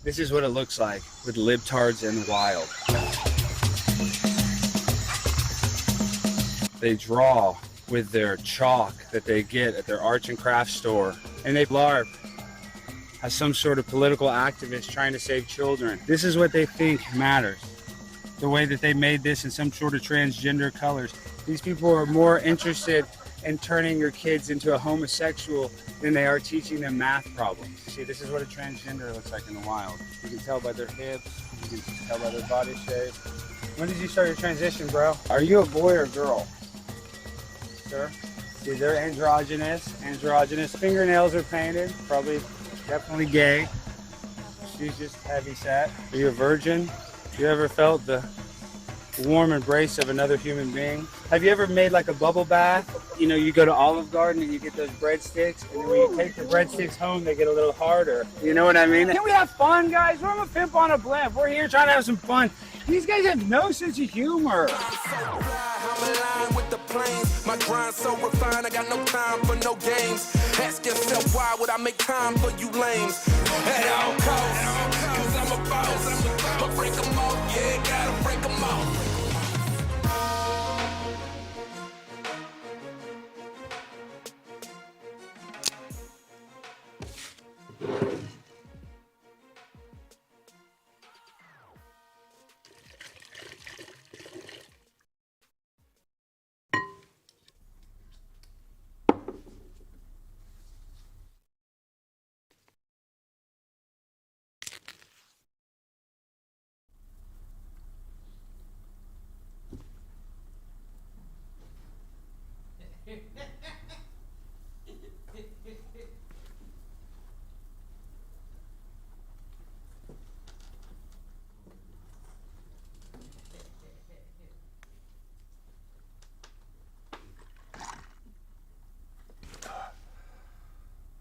This is what it looks like with libtards in the wild. They draw with their chalk that they get at their arts and crafts store, and they LARP as some sort of political activist trying to save children. This is what they think matters. The way that they made this in some sort of transgender colors. These people are more interested in turning your kids into a homosexual than they are teaching them math problems. See, this is what a transgender looks like in the wild. You can tell by their hips, you can tell by their body shape. When did you start your transition, bro? Are you a boy or girl? Sir? See, they're androgynous. Fingernails are painted, probably, definitely gay. She's just heavy set. Are you a virgin? You ever felt the warm embrace of another human being? Have you ever made like a bubble bath? You know, you go to Olive Garden and you get those breadsticks, and then when you take the breadsticks home, they get a little harder. You know what I mean? Can we have fun, guys? We're on a pimp on a blimp. We're here trying to have some fun. These guys have no sense of humor. My grind so refined, I got no time for no games. Ask yourself, why would I make time for you lames? At all costs, cause I'm a boss. I'ma break them off, yeah, gotta break them off.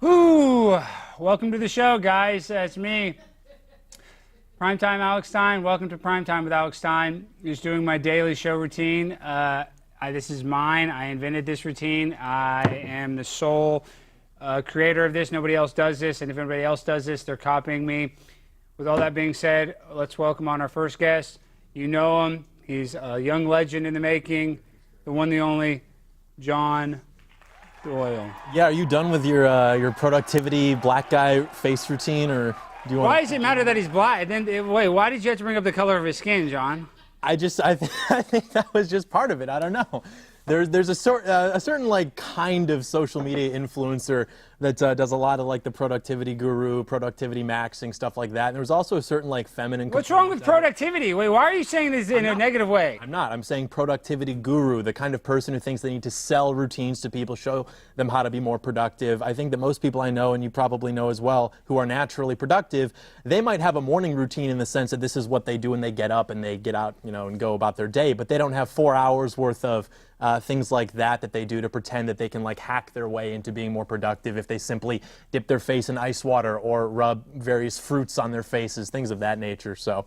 Ooh, welcome to the show, guys. It's me, Primetime Alex Stein. Welcome to Primetime with Alex Stein. Just doing my daily show routine. This is mine. I invented this routine. I am the sole creator of this. Nobody else does this, and if anybody else does this, they're copying me. With all that being said, let's welcome on our first guest. You know him. He's a young legend in the making, the one, the only, John Doyle. Yeah, are you done with your productivity black guy face routine, or do you want? Why does it matter that he's black? Then wait, why did you have to bring up the color of his skin, John? I think that was just part of it. I don't know. There's a certain like kind of social media influencer that does a lot of like the productivity guru, productivity maxing, stuff like that. And there's also a certain like feminine. What's wrong with productivity? Wait, why are you saying this in a negative way? I'm not. I'm saying productivity guru, the kind of person who thinks they need to sell routines to people, show them how to be more productive. I think that most people I know, and you probably know as well, who are naturally productive, they might have a morning routine in the sense that this is what they do when they get up and they get out, you know, and go about their day. But they don't have 4 hours worth of things like that they do to pretend that they can like hack their way into being more productive if they simply dip their face in ice water or rub various fruits on their faces, things of that nature. So,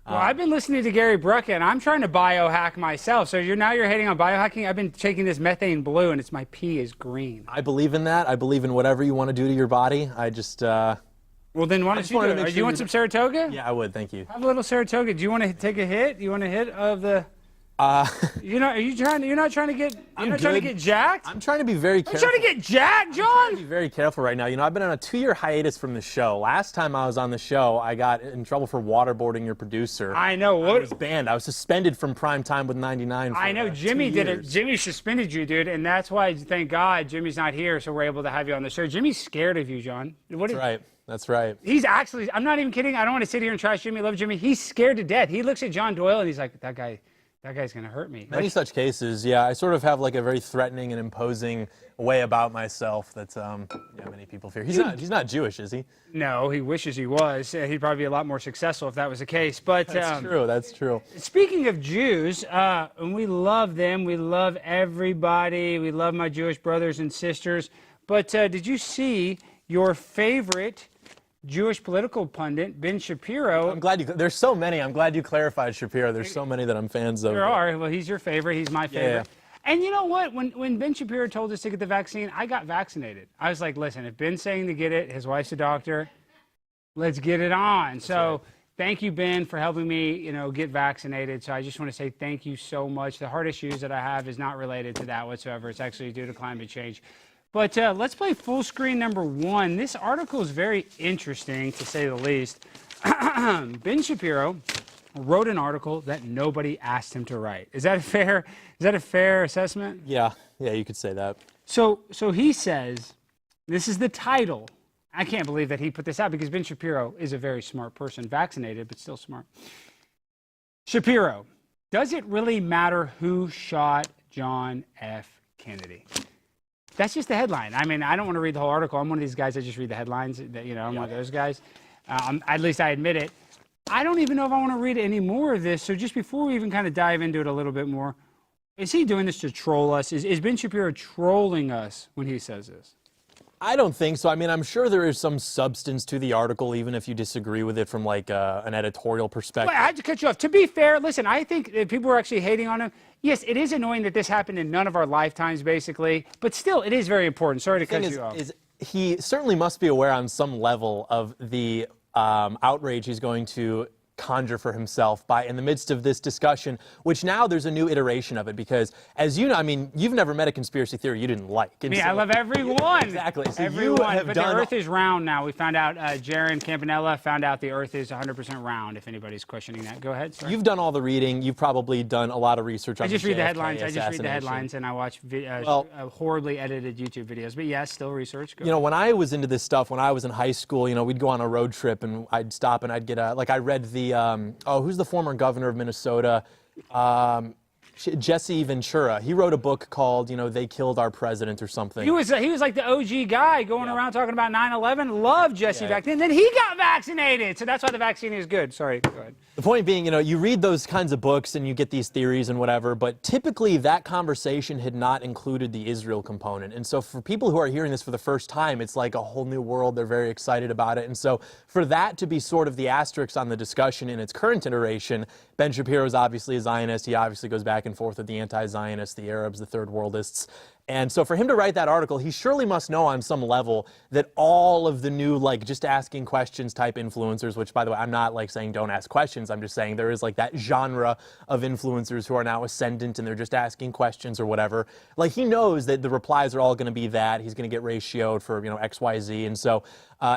well, I've been listening to Gary Brucka, and I'm trying to biohack myself. So you're hating on biohacking? I've been taking this methane blue, and it's my pee is green. I believe in that. I believe in whatever you want to do to your body. I just. Well, then why don't you do it? Do you want some Saratoga? Yeah, I would. Thank you. Have a little Saratoga. Do you want to take a hit? You want a hit of the? You're not trying to get jacked? I'm trying to be very careful. You're trying to get jacked, John? I'm trying to be very careful right now. You know, I've been on a 2-year hiatus from the show. Last time I was on the show, I got in trouble for waterboarding your producer. I know. I was banned. I was suspended from Primetime with 99 for I know. Jimmy 2 did years. it. Jimmy suspended you, dude, and that's why, thank God, Jimmy's not here, so we're able to have you on the show. Jimmy's scared of you, John. That's right. That's right. He's actually, I'm not even kidding. I don't want to sit here and trash Jimmy. I love Jimmy. He's scared to death. He looks at John Doyle, and he's like, that guy's going to hurt me. Many such cases, yeah. I sort of have like a very threatening and imposing way about myself that many people fear. He's not Jewish, is he? No, he wishes he was. He'd probably be a lot more successful if that was the case. But that's true. That's true. Speaking of Jews, and we love them. We love everybody. We love my Jewish brothers and sisters. But did you see your favorite Jewish political pundit, Ben Shapiro? I'm glad there's so many. I'm glad you clarified Shapiro. There's so many that I'm fans of. There are. Well, he's your favorite. He's my favorite. Yeah. And you know what? When Ben Shapiro told us to get the vaccine, I got vaccinated. I was like, listen, if Ben's saying to get it, his wife's a doctor, Let's get it on. So thank you, Ben, for helping me, get vaccinated. So I just want to say thank you so much. The heart issues that I have is not related to that whatsoever. It's actually due to climate change. But let's play full screen number 1. This article is very interesting, to say the least. Ben Shapiro wrote an article that nobody asked him to write. Is that a fair assessment? Yeah, you could say that. So he says, this is the title. I can't believe that he put this out because Ben Shapiro is a very smart person, vaccinated, but still smart. Shapiro, does it really matter who shot John F. Kennedy? That's just the headline. I mean, I don't want to read the whole article. I'm one of these guys that just read the headlines. I'm one of those guys. At least I admit it. I don't even know if I want to read any more of this. So just before we even kind of dive into it a little bit more, is he doing this to troll us? Is Ben Shapiro trolling us when he says this? I don't think so. I mean, I'm sure there is some substance to the article, even if you disagree with it from like an editorial perspective. Wait, I had to cut you off. To be fair, listen, I think that people are actually hating on him. Yes, it is annoying that this happened in none of our lifetimes, basically. But still, it is very important. Sorry to cut you off. He certainly must be aware on some level of the outrage he's going to conjure for himself by in the midst of this discussion, which now there's a new iteration of it because, as you know, I mean, you've never met a conspiracy theory you didn't like. Me, I love everyone. Exactly. So everyone. But the Earth is round now. We found out, Jaron Campanella found out the Earth is 100% round, if anybody's questioning that. Go ahead. Sorry. You've done all the reading. You've probably done a lot of research on I just the read the JFK headlines. I just read the headlines, and I watch horribly edited YouTube videos. But yes, still research. Go when I was into this stuff, when I was in high school, we'd go on a road trip, and I'd stop and I'd get I read the, who's the former governor of Minnesota? Jesse Ventura. He wrote a book called, They Killed Our President or something. He was like the OG guy going around talking about 9/11. Loved Jesse back then. Then he got vaccinated. So that's why the vaccine is good. Sorry, go ahead. The point being, you read those kinds of books and you get these theories and whatever, but typically that conversation had not included the Israel component. And so for people who are hearing this for the first time, it's like a whole new world. They're very excited about it. And so for that to be sort of the asterisk on the discussion in its current iteration, Ben Shapiro is obviously a Zionist. He obviously goes back and forth with the anti-Zionists, the Arabs, the third worldists. And so for him to write that article, he surely must know on some level that all of the new, just asking questions type influencers, which, by the way, I'm not saying don't ask questions. I'm just saying there is that genre of influencers who are now ascendant and they're just asking questions or whatever. He knows that the replies are all going to be that. He's going to get ratioed for, X, Y, Z. And so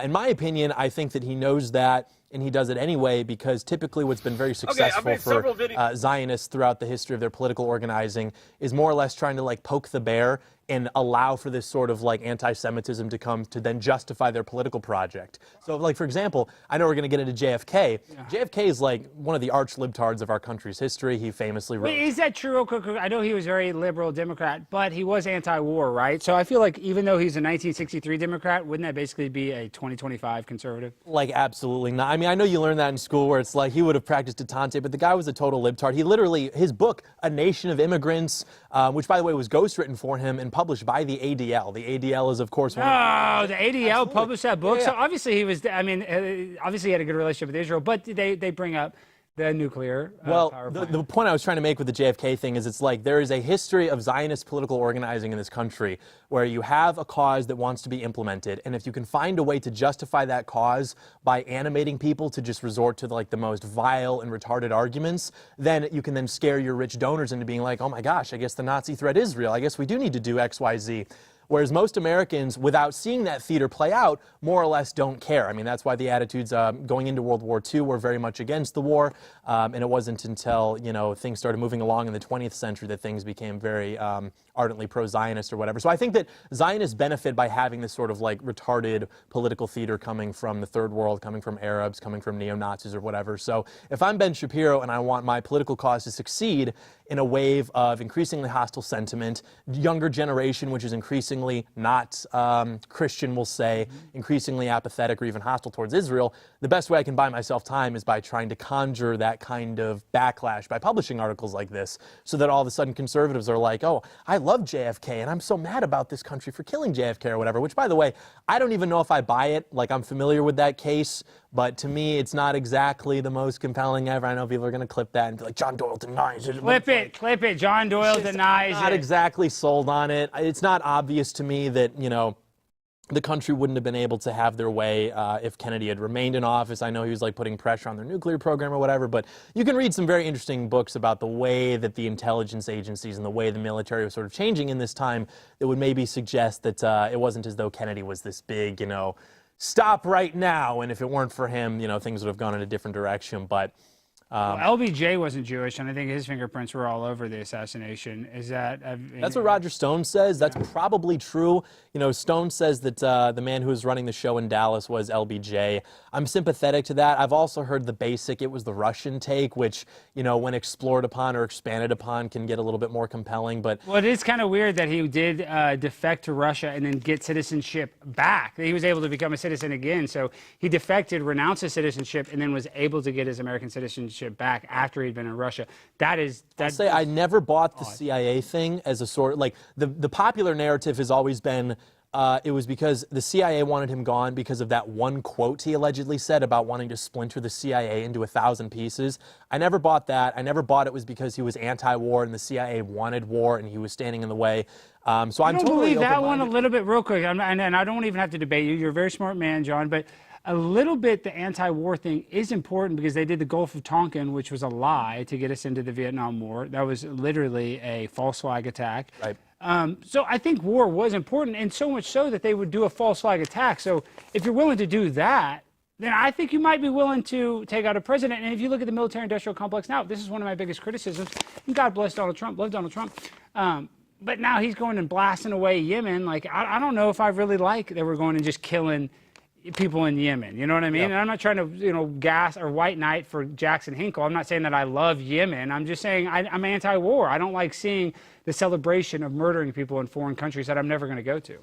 in my opinion, I think that he knows that. And he does it anyway because typically what's been very successful for Zionists throughout the history of their political organizing is more or less trying to poke the bear and allow for this sort of anti-Semitism to come to then justify their political project. So for example, I know we're going to get into JFK. Yeah. JFK is one of the arch libtards of our country's history. He famously wrote. Wait, is that true? I know he was very liberal Democrat, but he was anti-war, right? So I feel even though he's a 1963 Democrat, wouldn't that basically be a 2025 conservative? Absolutely not. I mean, I know you learned that in school where it's he would have practiced detente, but the guy was a total libtard. He literally, his book, A Nation of Immigrants, which by the way was ghostwritten for him and published by the ADL. The ADL is, of course, the ADL published that book. Yeah. So obviously he was, obviously he had a good relationship with Israel, but they bring up the nuclear power plant. The point I was trying to make with the JFK thing is there is a history of Zionist political organizing in this country where you have a cause that wants to be implemented, and if you can find a way to justify that cause by animating people to just resort to the most vile and retarded arguments, then you can then scare your rich donors into being oh my gosh, I guess the Nazi threat is real. I guess we do need to do X, Y, Z. Whereas most Americans, without seeing that theater play out, more or less don't care. I mean, that's why the attitudes going into World War II were very much against the war. And it wasn't until, things started moving along in the 20th century that things became very ardently pro-Zionist or whatever. So I think that Zionists benefit by having this sort of retarded political theater coming from the third world, coming from Arabs, coming from neo-Nazis or whatever. So if I'm Ben Shapiro and I want my political cause to succeed in a wave of increasingly hostile sentiment, younger generation, which is increasingly not Christian, we'll say, increasingly apathetic or even hostile towards Israel, the best way I can buy myself time is by trying to conjure that kind of backlash by publishing articles like this so that all of a sudden conservatives are oh, I love JFK and I'm so mad about this country for killing JFK or whatever, which, by the way, I don't even know if I buy it. I'm familiar with that case, but to me, it's not exactly the most compelling ever. I know people are going to clip that and be John Doyle denies it. Clip it. John Doyle denies it. I'm not exactly sold on it. It's not obvious to me that, the country wouldn't have been able to have their way if Kennedy had remained in office. I know he was like putting pressure on their nuclear program or whatever, but you can read some very interesting books about the way that the intelligence agencies and the way the military was sort of changing in this time that would maybe suggest that it wasn't as though Kennedy was this big, stop right now, and if it weren't for him, things would have gone in a different direction. But well, LBJ wasn't Jewish, and I think his fingerprints were all over the assassination. Is that? That's what Roger Stone says. That's probably true. Stone says that the man who was running the show in Dallas was LBJ. I'm sympathetic to that. I've also heard the basic, it was the Russian take, which, when explored upon or expanded upon, can get a little bit more compelling. But well, it is kind of weird that he did defect to Russia and then get citizenship back. He was able to become a citizen again. So he defected, renounced his citizenship, and then was able to get his American citizenship back after he'd been in Russia. I'll say I never bought the CIA thing as a sort of, like, the popular narrative has always been it was because the CIA wanted him gone because of that one quote he allegedly said about wanting to splinter the CIA into 1,000 pieces. I never bought that. I never bought it was because he was anti-war and the CIA wanted war and he was standing in the way. So I'm totally believe that one a little bit real quick, and I don't even have to debate you. You're a very smart man, John, but a little bit the anti-war thing is important because they did the Gulf of Tonkin, which was a lie to get us into the Vietnam War. That was literally a false flag attack. Right. So I think war was important, and so much so that they would do a false flag attack. So if you're willing to do that, then I think you might be willing to take out a president. And if you look at the military-industrial complex now, this is one of my biggest criticisms. And God bless Donald Trump. Love Donald Trump. But now he's going and blasting away Yemen. Like, I don't know if I really like that we're going and just killing people in Yemen. You know what I mean? Yep. And I'm not trying to, gas or white knight for Jackson Hinkle. I'm not saying that I love Yemen. I'm just saying I'm anti-war. I don't like seeing the celebration of murdering people in foreign countries that I'm never going to go to.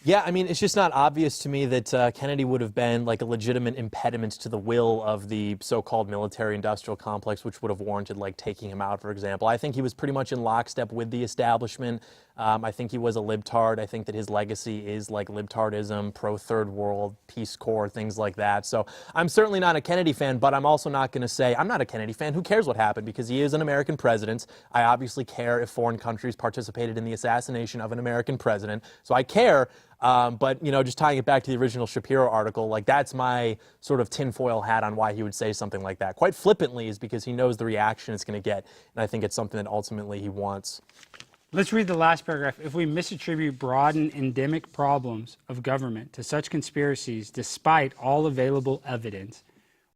Yeah, I mean, it's just not obvious to me that Kennedy would have been like a legitimate impediment to the will of the so-called military-industrial complex, which would have warranted like taking him out, for example. I think he was pretty much in lockstep with the establishment. I think he was a libtard. I think that his legacy is like libtardism, pro-third world, Peace Corps, things like that. So I'm certainly not a Kennedy fan, but I'm also not going to say I'm not a Kennedy fan. Who cares what happened? Because he is an American president. I obviously care if foreign countries participated in the assassination of an American president. So I care. But, just tying it back to the original Shapiro article, like that's my sort of tinfoil hat on why he would say something like that. Quite flippantly is because he knows the reaction it's going to get. And I think it's something that ultimately he wants. Let's read the last paragraph. If we misattribute broad and endemic problems of government to such conspiracies, despite all available evidence,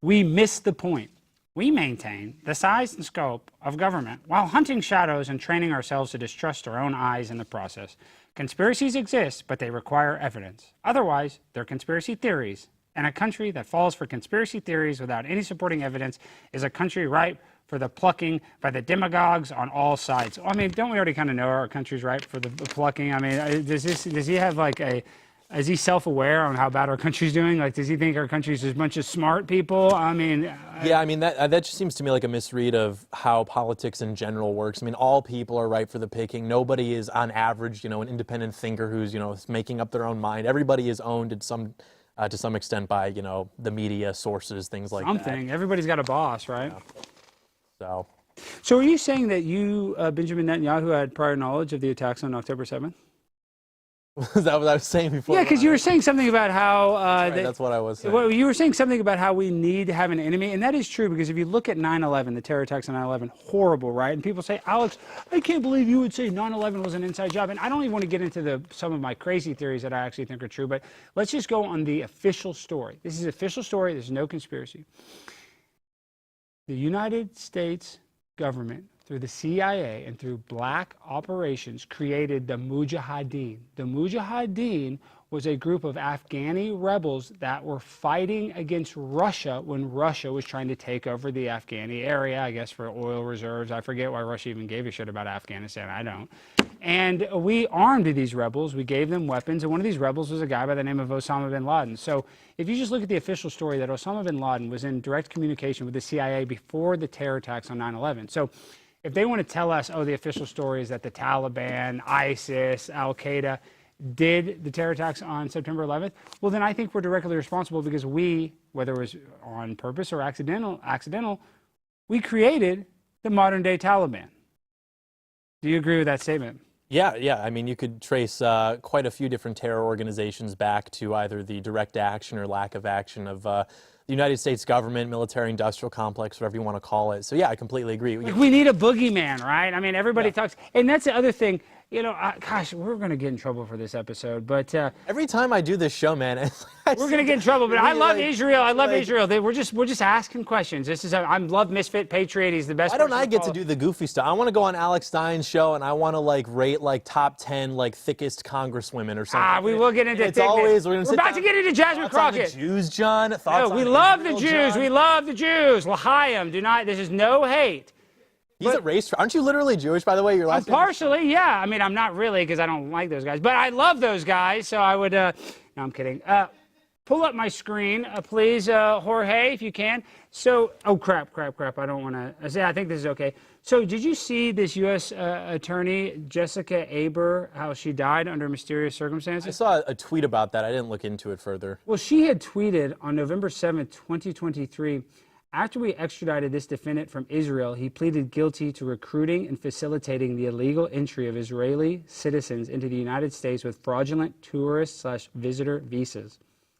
we miss the point. We maintain the size and scope of government while hunting shadows and training ourselves to distrust our own eyes in the process. Conspiracies exist, but they require evidence. Otherwise, they're conspiracy theories. And a country that falls for conspiracy theories without any supporting evidence is a country ripe for the plucking by the demagogues on all sides. I mean, don't we already kind of know our country's ripe for the plucking? I mean, does he have like is he self-aware on how bad our country's doing? Like, does he think our country's just a bunch of smart people? I mean... Yeah, I mean, that just seems to me like a misread of how politics in general works. I mean, all people are ripe for the picking. Nobody is, on average, an independent thinker who's, making up their own mind. Everybody is owned to some extent by, the media sources, things like that. Something. Everybody's got a boss, right? Yeah. So are you saying that you, Benjamin Netanyahu, had prior knowledge of the attacks on October 7th? Is that what I was saying before? Yeah, because you were saying something about how... that's what I was saying. Well, you were saying something about how we need to have an enemy, and that is true, because if you look at 9/11, the terror attacks on 9/11, horrible, right? And people say, Alex, I can't believe you would say 9/11 was an inside job. And I don't even want to get into some of my crazy theories that I actually think are true, but let's just go on the official story. This is an official story. There's no conspiracy. The United States government, through the CIA and through black operations, created the Mujahideen. The Mujahideen was a group of Afghani rebels that were fighting against Russia when Russia was trying to take over the Afghani area, I guess for oil reserves. I forget why Russia even gave a shit about Afghanistan. I don't. And we armed these rebels. We gave them weapons. And one of these rebels was a guy by the name of Osama bin Laden. So if you just look at the official story, that Osama bin Laden was in direct communication with the CIA before the terror attacks on 9/11. So if they want to tell us, oh, the official story is that the Taliban, ISIS, Al-Qaeda did the terror attacks on September 11th, well, then I think we're directly responsible because we, whether it was on purpose or accidental, we created the modern-day Taliban. Do you agree with that statement? Yeah. I mean, you could trace quite a few different terror organizations back to either the direct action or lack of action of the United States government, military-industrial complex, whatever you want to call it. So yeah, I completely agree. Like, we need a boogeyman, right? I mean, everybody talks, and that's the other thing. You know, gosh, we're going to get in trouble for this episode, but every time I do this show, man, we're going to get in trouble. But I love Israel. I love Israel. We're just asking questions. This is I love Misfit Patriot. He's the best. Why don't I get to do the goofy stuff? I want to go on Alex Stein's show and I want to like rate like top 10 like thickest congresswomen or something. We will get into it's always we're about to get into Jazmine Crockett. Jews, John. We love the Jews. John. We love the Jews. L'chaim. Do not. This is no hate. He's a race. Aren't you literally Jewish, by the way? Your last name? Partially, yeah. I mean, I'm not really because I don't like those guys, but I love those guys. So I would. No, I'm kidding. Pull up my screen, please, Jorge, if you can. So, oh crap! I don't want to say. I think this is okay. So, did you see this U.S. attorney Jessica Aber? How she died under mysterious circumstances? I saw a tweet about that. I didn't look into it further. Well, she had tweeted on November 7th, 2023. After we extradited this defendant from Israel, he pleaded guilty to recruiting and facilitating the illegal entry of Israeli citizens into the United States with fraudulent tourist/visitor visas.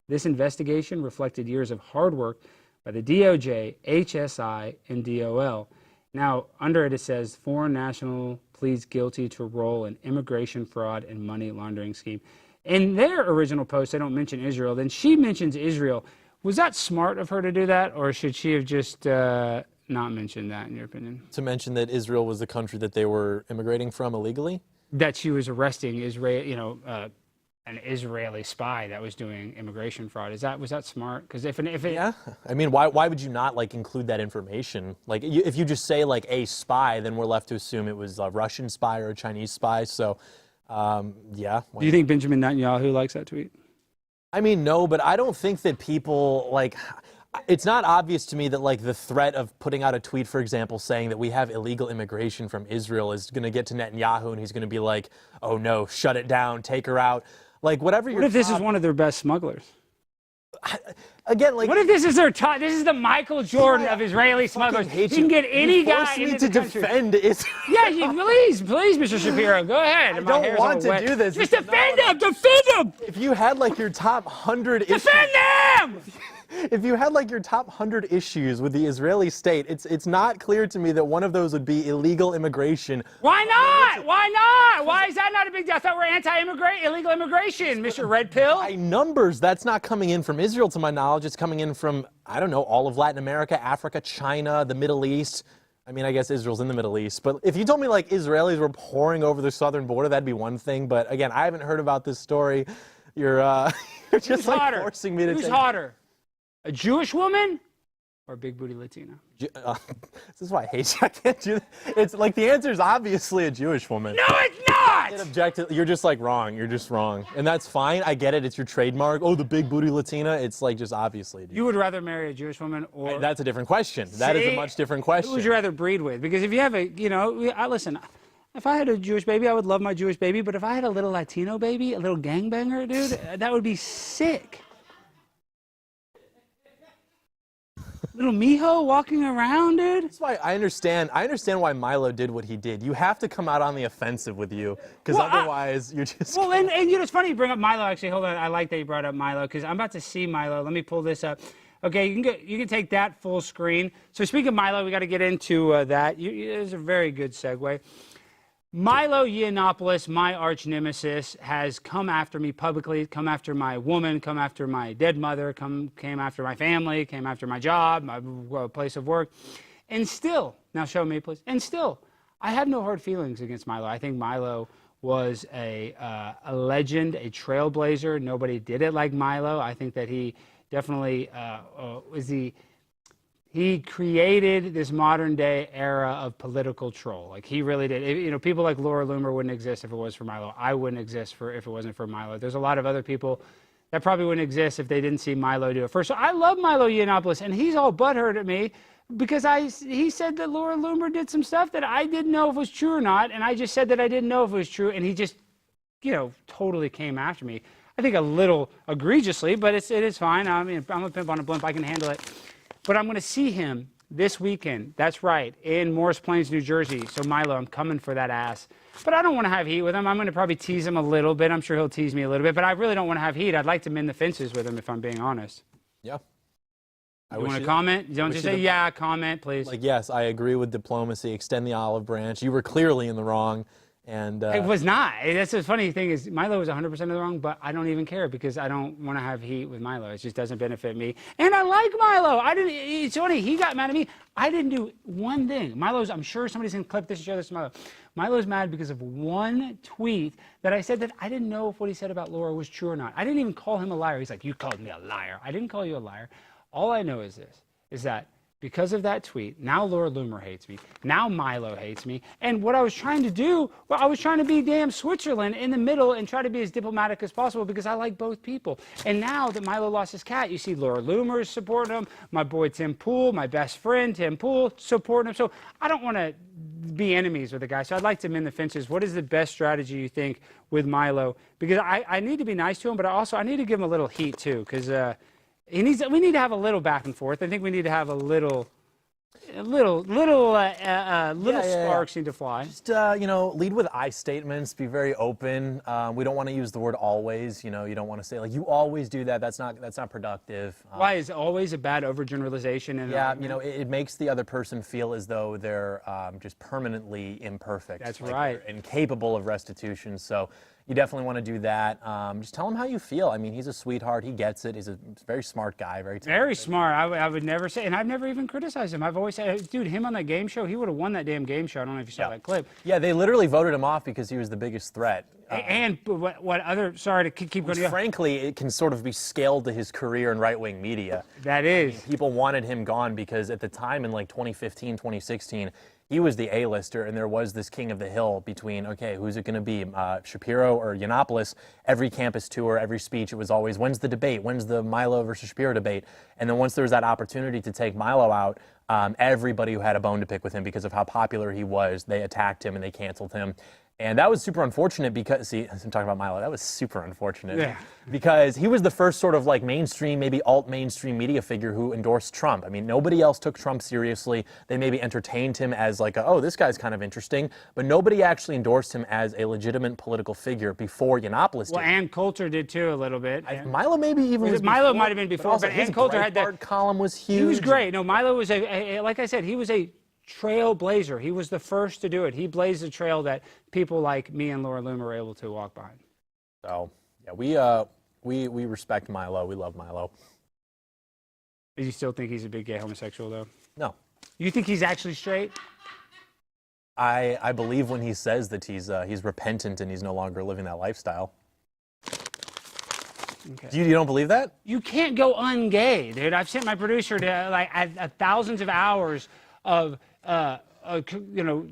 This investigation reflected years of hard work by the DOJ, HSI, and DOL. Now, under it says, foreign national pleads guilty to role in immigration fraud and money laundering scheme. In their original post, they don't mention Israel. Then she mentions Israel. Was that smart of her to do that, or should she have just not mentioned that, in your opinion? To mention that Israel was the country that they were immigrating from illegally? That she was arresting an Israeli spy that was doing immigration fraud. Was that smart? Because yeah, I mean, why would you not like include that information? Like, if you just say like a spy, then we're left to assume it was a Russian spy or a Chinese spy. So, yeah. Do you think Benjamin Netanyahu likes that tweet? I mean, no, but I don't think that people, like, it's not obvious to me that, like, the threat of putting out a tweet, for example, saying that we have illegal immigration from Israel is going to get to Netanyahu and he's going to be like, oh, no, shut it down, take her out. Like, whatever you're... What if this is one of their best smugglers? Again, like... What if this is their top... This is the Michael Jordan of Israeli smugglers. You can get any guy into the country. Defend Israel. Yeah, please, Mr. Shapiro, go ahead. I don't want to do this. Just defend them! If you had, like, your top 100 issues... Defend them! If you had like your top 100 issues with the Israeli state, it's not clear to me that one of those would be illegal immigration. Why not? Why not? Why is that not a big deal? I thought we're illegal immigration, Mr. Red Pill. By numbers, that's not coming in from Israel, to my knowledge. It's coming in from, I don't know, all of Latin America, Africa, China, the Middle East. I mean, I guess Israel's in the Middle East. But if you told me like Israelis were pouring over the southern border, that'd be one thing. But again, I haven't heard about this story. You're just like forcing me to. Who's hotter? A Jewish woman or a big booty Latina? This is why I hate you. I can't do that. It's like the answer is obviously a Jewish woman. No, it's not! You're just like wrong. You're just wrong. And that's fine. I get it. It's your trademark. Oh, the big booty Latina. It's like just obviously. You would rather marry a Jewish woman or... That's a different question. That is a much different question. Who would you rather breed with? Because if you have listen, if I had a Jewish baby, I would love my Jewish baby. But if I had a little Latino baby, a little gangbanger, dude, that would be sick. Little Mijo walking around, dude. That's why I understand why Milo did what he did. You have to come out on the offensive with you, because otherwise you're just... Well, and it's funny you bring up Milo, actually. Hold on, I like that you brought up Milo, because I'm about to see Milo. Let me pull this up. Okay, you can take that full screen. So speaking of Milo, we got to get into that. It's a very good segue. Milo Yiannopoulos, my arch nemesis, has come after me publicly, come after my woman, come after my dead mother, came after my family, came after my job, my place of work. And still, now show me, please. And still, I have no hard feelings against Milo. I think Milo was a legend, a trailblazer. Nobody did it like Milo. I think that he definitely he created this modern day era of political troll. Like he really did. People like Laura Loomer wouldn't exist if it was for Milo. I wouldn't exist if it wasn't for Milo. There's a lot of other people that probably wouldn't exist if they didn't see Milo do it first. So I love Milo Yiannopoulos, and he's all butthurt at me because he said that Laura Loomer did some stuff that I didn't know if was true or not, and I just said that I didn't know if it was true, and he just, totally came after me. I think a little egregiously, but it is fine. I mean, I'm a pimp on a blimp. I can handle it. But I'm going to see him this weekend. That's right, in Morris Plains, New Jersey. So Milo, I'm coming for that ass. But I don't want to have heat with him. I'm going to probably tease him a little bit. I'm sure he'll tease me a little bit. But I really don't want to have heat. I'd like to mend the fences with him, if I'm being honest. Yeah. You want to comment? Don't just say, yeah, comment, please. Like, yes, I agree with diplomacy. Extend the olive branch. You were clearly in the wrong. And it was not. That's the funny thing is Milo was 100% of the wrong, but I don't even care because I don't want to have heat with Milo. It just doesn't benefit me. And I like Milo. It's funny. He got mad at me. I didn't do one thing. I'm sure somebody's going to clip this and show this to Milo. Milo's mad because of one tweet that I said that I didn't know if what he said about Laura was true or not. I didn't even call him a liar. He's like, you called me a liar. I didn't call you a liar. All I know is this, is that because of that tweet, now Laura Loomer hates me. Now Milo hates me. And what I was trying to do, well, I was trying to be damn Switzerland in the middle and try to be as diplomatic as possible because I like both people. And now that Milo lost his cat, you see Laura Loomer is supporting him. My boy Tim Pool, my best friend Tim Pool, supporting him. So I don't want to be enemies with the guy. So I'd like to mend the fences. What is the best strategy you think with Milo? Because I need to be nice to him, but I need to give him a little heat too because we need to have a little back and forth. I think we need to have a little sparks need to fly. Just, lead with I statements. Be very open. We don't want to use the word always. You don't want to say, like, you always do that. That's not productive. Why is always a bad overgeneralization? Yeah, it makes the other person feel as though they're just permanently imperfect. That's right. Incapable of restitution. So you definitely want to do that. Just tell him how you feel. I mean, he's a sweetheart. He gets it. He's a very smart guy. Very smart. I would never say, and I've never even criticized him. I've always said, dude, him on that game show, he would have won that damn game show. I don't know if you saw that clip. Yeah, they literally voted him off because he was the biggest threat. And what other, sorry to keep going. Frankly, it can sort of be scaled to his career in right-wing media. That is. People wanted him gone because at the time in like 2015, 2016, he was the A-lister, and there was this king of the hill between, okay, who's it going to be, Shapiro or Yiannopoulos? Every campus tour, every speech, it was always, when's the debate? When's the Milo versus Shapiro debate? And then once there was that opportunity to take Milo out, everybody who had a bone to pick with him because of how popular he was, they attacked him and they canceled him. And that was super unfortunate because, see, as I'm talking about Milo, that was super unfortunate. Yeah. Because he was the first sort of like mainstream, maybe alt-mainstream media figure who endorsed Trump. I mean, nobody else took Trump seriously. They maybe entertained him as like, oh, this guy's kind of interesting. But nobody actually endorsed him as a legitimate political figure before Yiannopoulos did. Well, Ann Coulter did too a little bit. Milo maybe even was Milo before, might have been before, but Ann Coulter had that column was huge. He was great. No, Milo was like I said, he was a trailblazer. He was the first to do it. He blazed a trail that people like me and Laura Loomer were able to walk behind. So, yeah, we respect Milo. We love Milo. Do you still think he's a big gay homosexual, though? No. You think he's actually straight? I believe when he says that he's repentant and he's no longer living that lifestyle. Okay. You don't believe that? You can't go ungay, dude. I've sent my producer to like thousands of hours of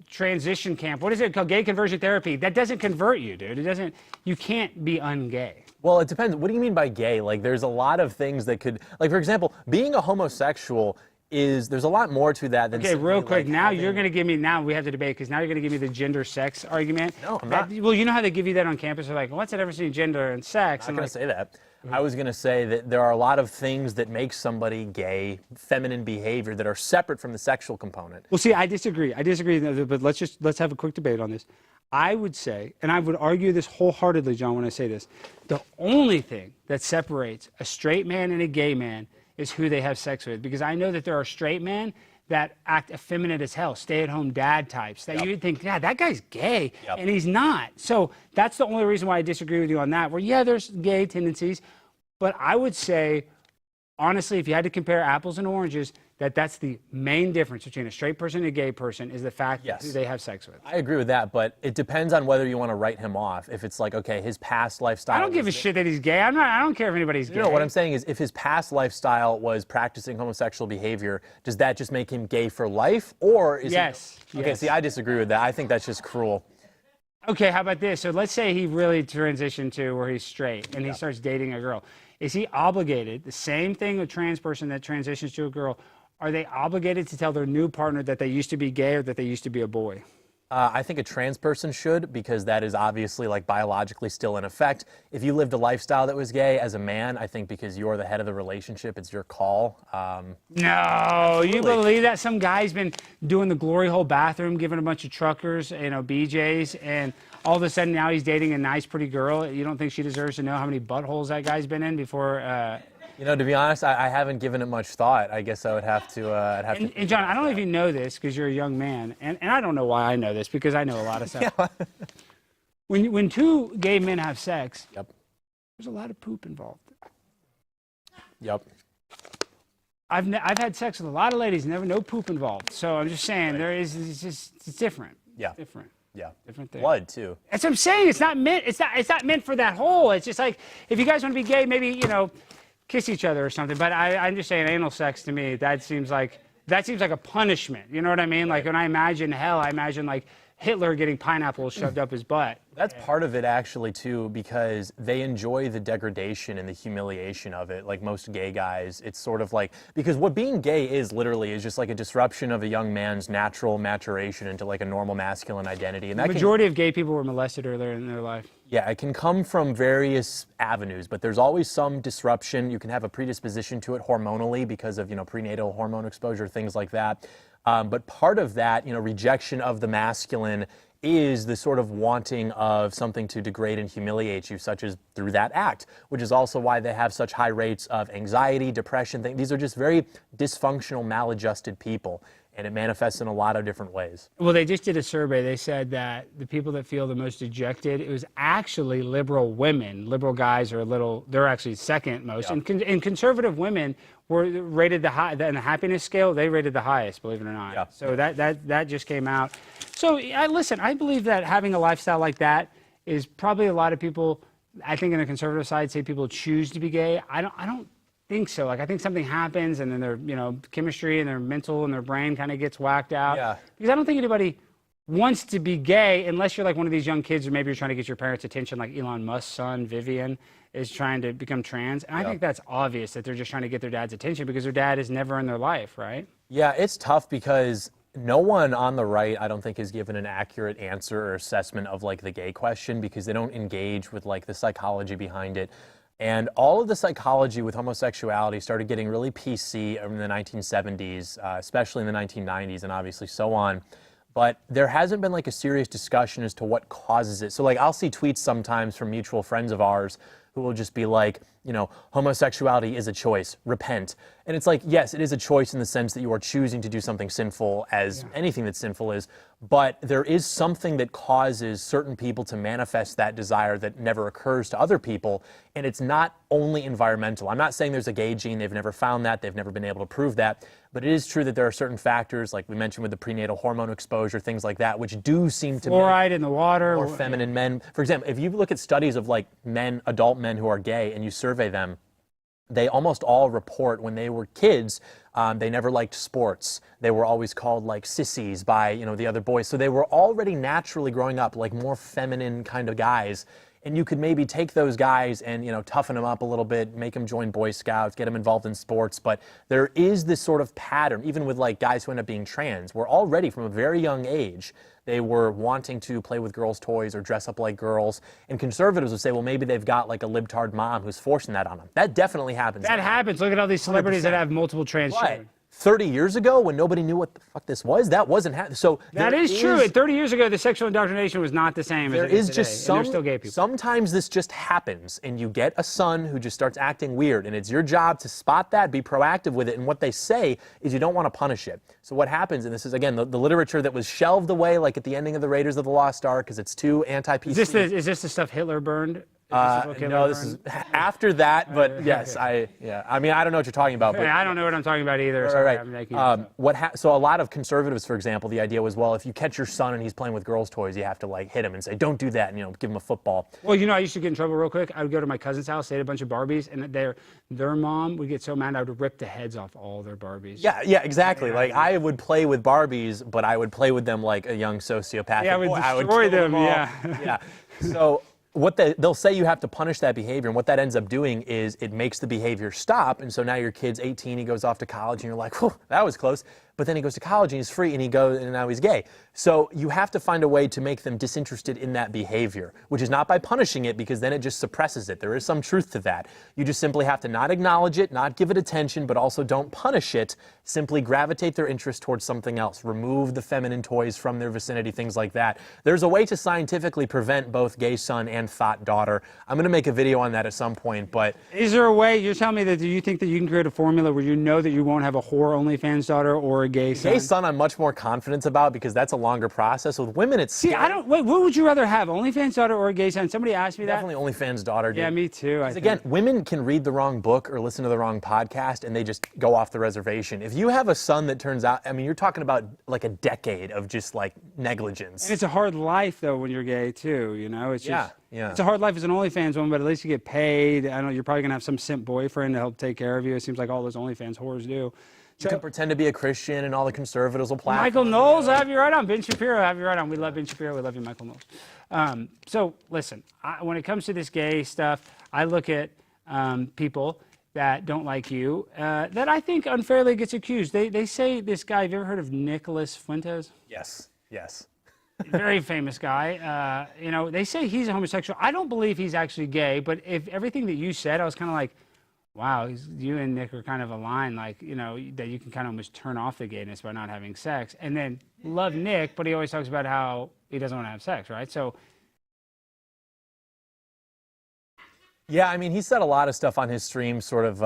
transition camp. What is it called? Gay conversion therapy. That doesn't convert you, dude. It doesn't. You can't be ungay. Well, it depends. What do you mean by gay? Like, there's a lot of things that could, like, for example, being a homosexual there's a lot more to that than. Okay, real quick. Like now you're going to give me. Now we have to debate because now you're going to give me the gender-sex argument. No, I'm not. Well, you know how they give you that on campus? They're like, what's it ever seen gender and sex? I'm not going to say that. I was going to say that there are a lot of things that make somebody gay, feminine behavior that are separate from the sexual component. Well, see, I disagree. But let's have a quick debate on this. I would say, and I would argue this wholeheartedly, John, when I say this, the only thing that separates a straight man and a gay man is who they have sex with. Because I know that there are straight men that act effeminate as hell, stay-at-home dad types, that you would think, yeah, that guy's gay, and he's not. So that's the only reason why I disagree with you on that, where, yeah, there's gay tendencies, but I would say, honestly, if you had to compare apples and oranges, that's the main difference between a straight person and a gay person is the fact who they have sex with. I agree with that, but it depends on whether you want to write him off. If it's like, okay, his past lifestyle. I don't give a shit that he's gay. I don't care if anybody's gay. No, what I'm saying is if his past lifestyle was practicing homosexual behavior, does that just make him gay for life? Or is Yes. Okay, see, I disagree with that. I think that's just cruel. Okay, how about this? So let's say he really transitioned to where he's straight and he starts dating a girl. Is he obligated, the same thing a trans person that transitions to a girl, are they obligated to tell their new partner that they used to be gay or that they used to be a boy? I think a trans person should, because that is obviously like biologically still in effect. If you lived a lifestyle that was gay as a man, I think because you're the head of the relationship, it's your call. No, you believe that? Some guy's been doing the glory hole bathroom, giving a bunch of truckers, BJs, and all of a sudden now he's dating a nice, pretty girl. You don't think she deserves to know how many buttholes that guy's been in before? To be honest, I haven't given it much thought. I guess I would have to. And John, I don't know if you know this because you're a young man, and I don't know why I know this because I know a lot of stuff. Yeah. When two gay men have sex, Yep. There's a lot of poop involved. Yep. I've had sex with a lot of ladies, never no poop involved. So I'm just saying it's different. Yeah. It's different. Yeah. Different thing. Blood too. That's what I'm saying. It's not meant for that hole. It's just like if you guys want to be gay, maybe kiss each other or something. But I'm just saying, anal sex to me, that seems like a punishment. You know what I mean? Like when I imagine hell, I imagine like Hitler getting pineapples shoved up his butt. That's part of it actually too, because they enjoy the degradation and the humiliation of it. Like most gay guys, it's sort of like, because what being gay is literally is just like a disruption of a young man's natural maturation into like a normal masculine identity. And the majority of gay people were molested earlier in their life. Yeah, it can come from various avenues, but there's always some disruption. You can have a predisposition to it hormonally because of, prenatal hormone exposure, things like that. But part of that, rejection of the masculine is the sort of wanting of something to degrade and humiliate you, such as through that act, which is also why they have such high rates of anxiety, depression. These are just very dysfunctional, maladjusted people, and it manifests in a lot of different ways. Well, they just did a survey. They said that the people that feel the most dejected, it was actually liberal women. Liberal guys they're actually second most. Yeah. And conservative women were rated the high, in the happiness scale, they rated the highest, believe it or not. Yeah. So that just came out. So listen, I believe that having a lifestyle like that is probably a lot of people, I think in the conservative side, say people choose to be gay. I don't think so. Like I think something happens and then their chemistry and their mental and their brain kind of gets whacked out. Yeah. Because I don't think anybody wants to be gay unless you're like one of these young kids or maybe you're trying to get your parents' attention, like Elon Musk's son, Vivian, is trying to become trans. And I think that's obvious that they're just trying to get their dad's attention because their dad is never in their life, right? Yeah, it's tough because no one on the right, I don't think, has given an accurate answer or assessment of like the gay question because they don't engage with like the psychology behind it. And all of the psychology with homosexuality started getting really PC in the 1970s, especially in the 1990s and obviously so on. But there hasn't been like a serious discussion as to what causes it. So like I'll see tweets sometimes from mutual friends of ours who will just be like, homosexuality is a choice, repent. And it's like, yes, it is a choice in the sense that you are choosing to do something sinful, as anything that's sinful is, but there is something that causes certain people to manifest that desire that never occurs to other people, and it's not only environmental. I'm not saying there's a gay gene, they've never found that, they've never been able to prove that, but it is true that there are certain factors, like we mentioned with the prenatal hormone exposure, things like that, which do seem to fluoride in the water, more feminine men. For example, if you look at studies of like adult men who are gay, and you survey them, they almost all report when they were kids, they never liked sports. They were always called like sissies by, the other boys. So they were already naturally growing up like more feminine kind of guys. And you could maybe take those guys and, toughen them up a little bit, make them join Boy Scouts, get them involved in sports. But there is this sort of pattern, even with like guys who end up being trans, where already from a very young age, they were wanting to play with girls' toys or dress up like girls. And conservatives would say, well, maybe they've got like a libtard mom who's forcing that on them. That definitely happens. That happens. Look at all these celebrities 100%. that have multiple trans children. 30 years ago, when nobody knew what the fuck this was, that wasn't happening. So that is true. 30 years ago, the sexual indoctrination was not the same as it is today. Just and there's still gay people. Sometimes this just happens, and you get a son who just starts acting weird, and it's your job to spot that, be proactive with it, and what they say is you don't want to punish it. So what happens, and this is, again, the literature that was shelved away, like at the ending of the Raiders of the Lost Ark, because it's too anti-PC. Is this the stuff Hitler burned? No, this is after that, but yes, I mean, I don't know what you're talking about. But I don't know what I'm talking about either. Right. So a lot of conservatives, for example, the idea was, well, if you catch your son and he's playing with girls' toys, you have to like hit him and say, don't do that, and give him a football. Well, I used to get in trouble real quick. I would go to my cousin's house, they had a bunch of Barbies, and their mom would get so mad I would rip the heads off all their Barbies. Yeah, exactly. Yeah. Like I would play with Barbies, but I would play with them like a young sociopath. Yeah, I would destroy them. Yeah. So they'll say you have to punish that behavior, and what that ends up doing is it makes the behavior stop, and so now your kid's 18, he goes off to college, and you're like, whew, that was close. but then he goes to college and he's free and he goes and now he's gay. So you have to find a way to make them disinterested in that behavior, which is not by punishing it, because then it just suppresses it. There is some truth to that. You just simply have to not acknowledge it, not give it attention, but also don't punish it. Simply gravitate their interest towards something else. Remove the feminine toys from their vicinity, things like that. There's a way to scientifically prevent both gay son and thought daughter. I'm going to make a video on that at some point, but... Is there a way, you're telling me that, do you think that you can create a formula where you know that you won't have a whore OnlyFans daughter or a gay son? Gay son I'm much more confident about, because that's a longer process. With women, it's See, scary. wait, what would you rather have, OnlyFans daughter or a gay son? Somebody asked me that. Definitely OnlyFans daughter, dude. Yeah, me too. Again, women can read the wrong book or listen to the wrong podcast and they just go off the reservation. If you have a son that turns out, I mean, you're talking about like a decade of just like negligence. And it's a hard life though when you're gay too, you know? It's just, yeah. It's a hard life as an OnlyFans woman, but at least you get paid. I don't know, you're probably gonna have some simp boyfriend to help take care of you. It seems like all those OnlyFans whores do. You can pretend to be a Christian and all the conservatives will platform. Michael Knowles, I have you right on. Ben Shapiro, I have you right on. We love Ben Shapiro. We love you, Michael Knowles. So listen, when it comes to this gay stuff, I look at people that don't like you that I think unfairly gets accused. They say this guy, have you ever heard of Nicholas Fuentes? Yes. Very famous guy. You know, they say he's a homosexual. I don't believe he's actually gay, but if everything that you said, I was kind of like, wow, you and Nick are kind of aligned, like, you know, that you can kind of almost turn off the gayness by not having sex. And then love Nick, but he always talks about how he doesn't want to have sex, right? So. Yeah, I mean, he said a lot of stuff on his stream, sort of,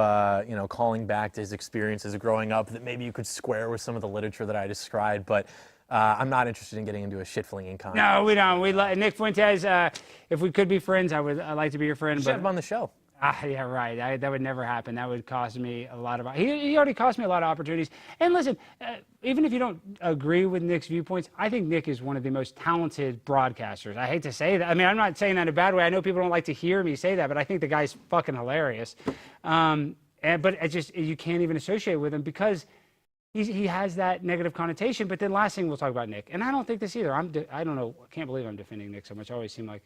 you know, calling back to his experiences growing up that maybe you could square with some of the literature that I described, but I'm not interested in getting into a shit-flinging contest. No, we don't. Nick Fuentes, if we could be friends, I'd like to be your friend. You should have him on the show. Yeah, right. That would never happen. That would cost me a lot of... He already cost me a lot of opportunities. And listen, even if you don't agree with Nick's viewpoints, I think Nick is one of the most talented broadcasters. I hate to say that. I mean, I'm not saying that in a bad way. I know people don't like to hear me say that, but I think the guy's fucking hilarious. But you can't even associate with him because he has that negative connotation. But then last thing we'll talk about Nick. And I don't think this either. I don't know. I can't believe I'm defending Nick so much. I always seem like...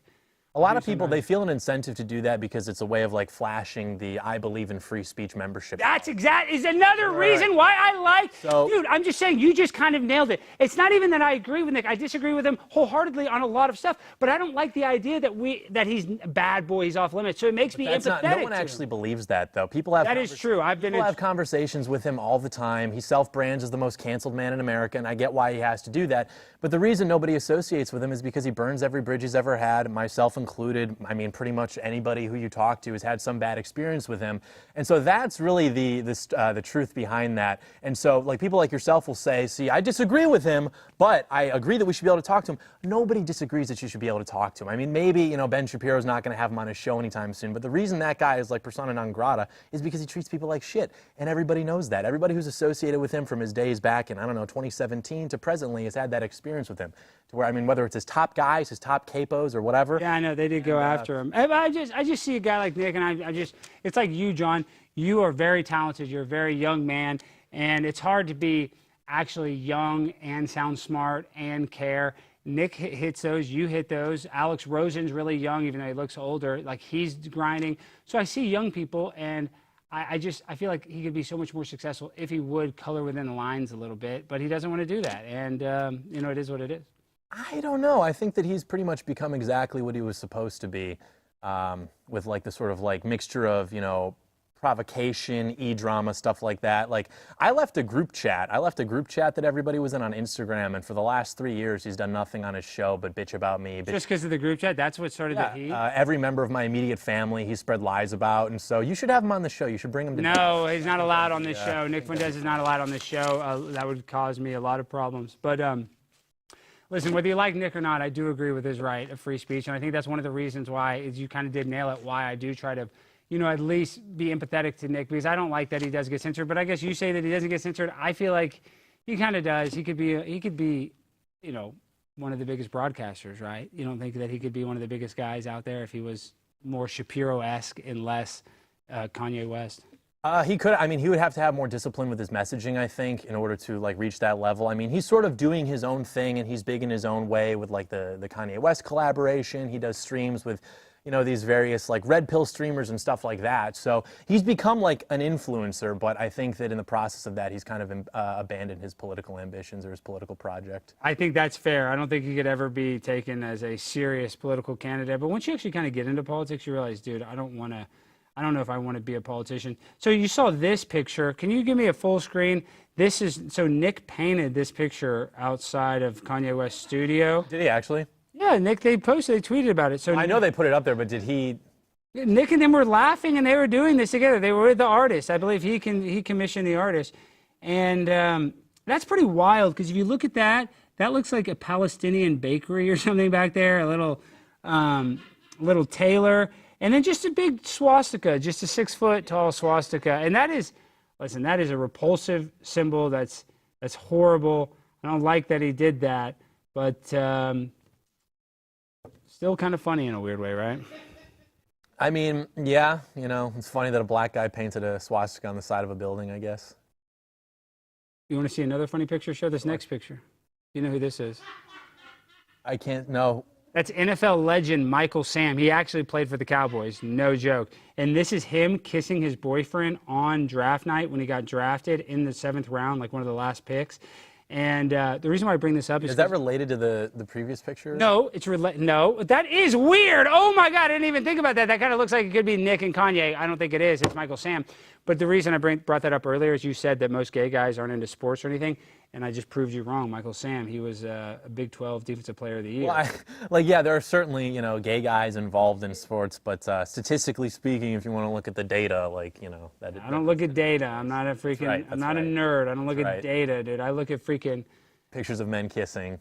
A lot of people, they feel an incentive to do that because it's a way of like flashing the I believe in free speech membership. That's is another reason why I like, dude, I'm just saying, you just kind of nailed it. It's not even that I agree with Nick. I disagree with him wholeheartedly on a lot of stuff, but I don't like the idea that he's a bad boy, he's off limits. So it makes me empathetic. No one actually believes that though. People have true. People have conversations with him all the time. He self-brands as the most canceled man in America, and I get why he has to do that. But the reason nobody associates with him is because he burns every bridge he's ever had, myself included. I mean, pretty much anybody who you talk to has had some bad experience with him. And so that's really the truth behind that. And so like people like yourself will say, see, I disagree with him, but I agree that we should be able to talk to him. Nobody disagrees that you should be able to talk to him. I mean, maybe, you know, Ben Shapiro's not going to have him on his show anytime soon, but the reason that guy is like persona non grata is because he treats people like shit. And everybody knows that. Everybody who's associated with him from his days back in, I don't know, 2017 to presently has had that experience with him. To where, I mean, whether it's his top guys, his top capos or whatever. Yeah, I know, they did go after him. I just see a guy like Nick, and it's like you, John. You are very talented. You're a very young man, and it's hard to be actually young and sound smart and care. Nick hits those. You hit those. Alex Rosen's really young, even though he looks older. Like, he's grinding. So I see young people, and I feel like he could be so much more successful if he would color within the lines a little bit, but he doesn't want to do that. And, you know, it is what it is. I don't know. I think that he's pretty much become exactly what he was supposed to be, with like the sort of like mixture of, you know, provocation, e-drama, stuff like that. Like, I left a group chat. That everybody was in on Instagram, and for the last 3 years, he's done nothing on his show but bitch about me. Just because of the group chat? That's what started the heat? Every member of my immediate family, he spread lies about, and so you should have him on the show. You should bring him to... No, he's not allowed on this show. Nick Fuentes is not allowed on this show. That would cause me a lot of problems. But, listen, whether you like Nick or not, I do agree with his right of free speech, and I think that's one of the reasons why, is you kind of did nail it, why I do try to, you know, at least be empathetic to Nick, because I don't like that he does get censored, but I guess you say that he doesn't get censored. I feel like he kind of does. He could be, you know, one of the biggest broadcasters, right? You don't think that he could be one of the biggest guys out there if he was more Shapiro-esque and less Kanye West? He could. I mean, he would have to have more discipline with his messaging, I think, in order to like reach that level. I mean, he's sort of doing his own thing, and he's big in his own way with like the Kanye West collaboration. He does streams with, these various like red pill streamers and stuff like that. So he's become like an influencer, but I think that in the process of that, he's kind of abandoned his political ambitions or his political project. I think that's fair. I don't think he could ever be taken as a serious political candidate. But once you actually kind of get into politics, you realize, dude, I don't know if I want to be a politician. So you saw this picture. Can you give me a full screen? So Nick painted this picture outside of Kanye West's studio. Did he actually? Yeah, Nick, they tweeted about it. So I know they put it up there, but did he? Nick and them were laughing, and they were doing this together. They were with the artist. I believe he commissioned the artist. And that's pretty wild, because if you look at that looks like a Palestinian bakery or something back there, a little tailor. And then just a big swastika, just a 6-foot tall swastika. And that is a repulsive symbol. That's horrible. I don't like that he did that, but still kind of funny in a weird way, right? I mean, yeah, it's funny that a black guy painted a swastika on the side of a building, I guess. You want to see another funny picture? Show this next picture. You know who this is? I can't, no. That's NFL legend Michael Sam. He actually played for the Cowboys, no joke. And this is him kissing his boyfriend on draft night when he got drafted in the 7th round, like one of the last picks. And the reason why I bring this up is that related to the previous picture? No, no, that is weird. Oh my God, I didn't even think about that. That kind of looks like it could be Nick and Kanye. I don't think it is. It's Michael Sam. But the reason I brought that up earlier is you said that most gay guys aren't into sports or anything, and I just proved you wrong. Michael Sam, he was a Big 12 Defensive Player of the Year. Well, yeah, there are certainly, gay guys involved in sports, but statistically speaking, if you want to look at the data, I don't look at data. I'm not a freaking, right, I'm not a nerd. I don't look at data, dude. I look at freaking pictures of men kissing.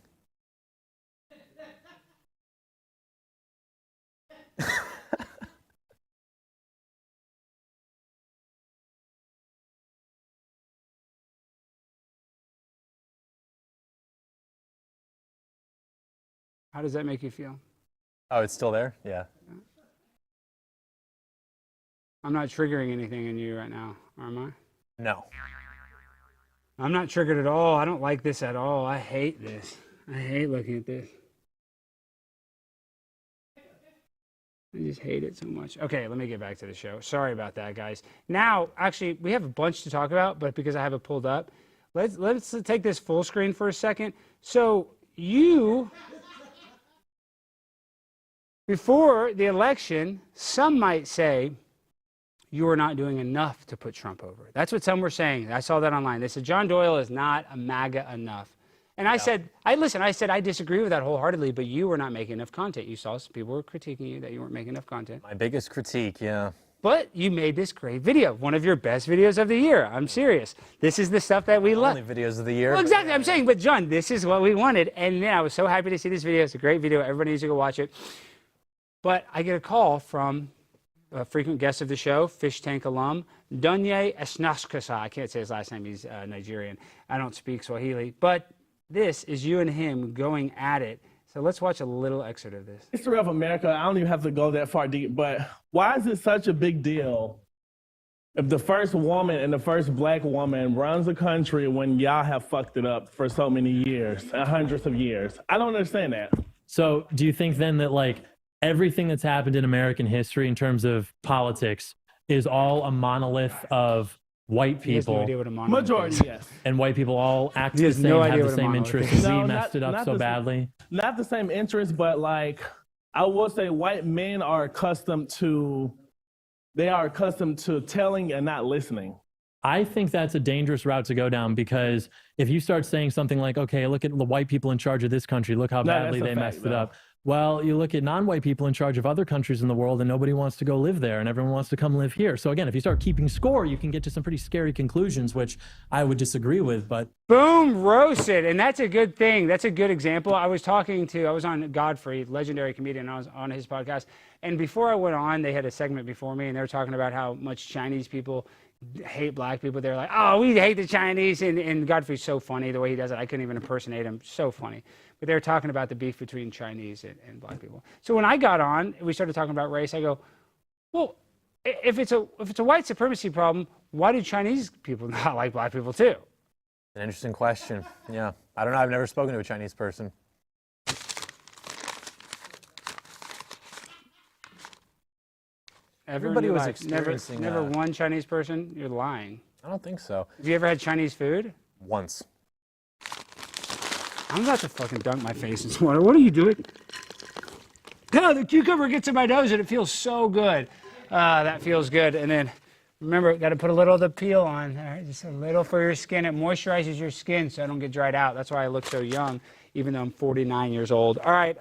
How does that make you feel? Oh, it's still there? Yeah. I'm not triggering anything in you right now, am I? No. I'm not triggered at all. I don't like this at all. I hate this. I hate looking at this. I just hate it so much. Okay, let me get back to the show. Sorry about that, guys. Now, actually, we have a bunch to talk about, but because I have it pulled up, let's take this full screen for a second. So before the election, some might say you are not doing enough to put Trump over. That's what some were saying. I saw that online. They said John Doyle is not a MAGA enough. And I said, I disagree with that wholeheartedly, but you were not making enough content. You saw some people were critiquing you that you weren't making enough content. My biggest critique, yeah. But you made this great video, one of your best videos of the year. I'm serious. This is the stuff that we love. Only videos of the year. Well, exactly. I'm saying, but John, this is what we wanted. And then I was so happy to see this video. It's a great video. Everybody needs to go watch it. But I get a call from a frequent guest of the show, Fish Tank alum, Donye Esnaskasa. I can't say his last name. He's Nigerian. I don't speak Swahili. But this is you and him going at it. So let's watch a little excerpt of this. History of America, I don't even have to go that far deep, but why is it such a big deal if the first woman and the first black woman runs a country when y'all have fucked it up for so many years, hundreds of years? I don't understand that. So do you think then that like everything that's happened in American history in terms of politics is all a monolith of white people? Majority, yes. And white people all act the same, have the same interests. We messed it up so badly. Not the same interests, but like I will say white men are accustomed to telling and not listening. I think that's a dangerous route to go down, because if you start saying something like, okay, look at the white people in charge of this country, look how badly they messed it up. Well, you look at non-white people in charge of other countries in the world and nobody wants to go live there and everyone wants to come live here. So again, if you start keeping score, you can get to some pretty scary conclusions, which I would disagree with, but. Boom, roasted. And that's a good thing. That's a good example. I was on Godfrey, legendary comedian, I was on his podcast. And before I went on, they had a segment before me and they were talking about how much Chinese people hate black people. They're like, oh, we hate the Chinese. And Godfrey's so funny the way he does it. I couldn't even impersonate him. So funny. But they were talking about the beef between Chinese and black people. So when I got on, we started talking about race. I go, well, if it's a white supremacy problem, why do Chinese people not like black people too? An interesting question. Yeah. I don't know. I've never spoken to a Chinese person. Everybody in your was life? experiencing Never one Chinese person? You're lying. I don't think so. Have you ever had Chinese food? Once. I'm about to fucking dunk my face in some water. What are you doing? No, the cucumber gets in my nose and it feels so good. That feels good. And then remember, got to put a little of the peel on there, just a little for your skin. It moisturizes your skin so I don't get dried out. That's why I look so young, even though I'm 49 years old. All right.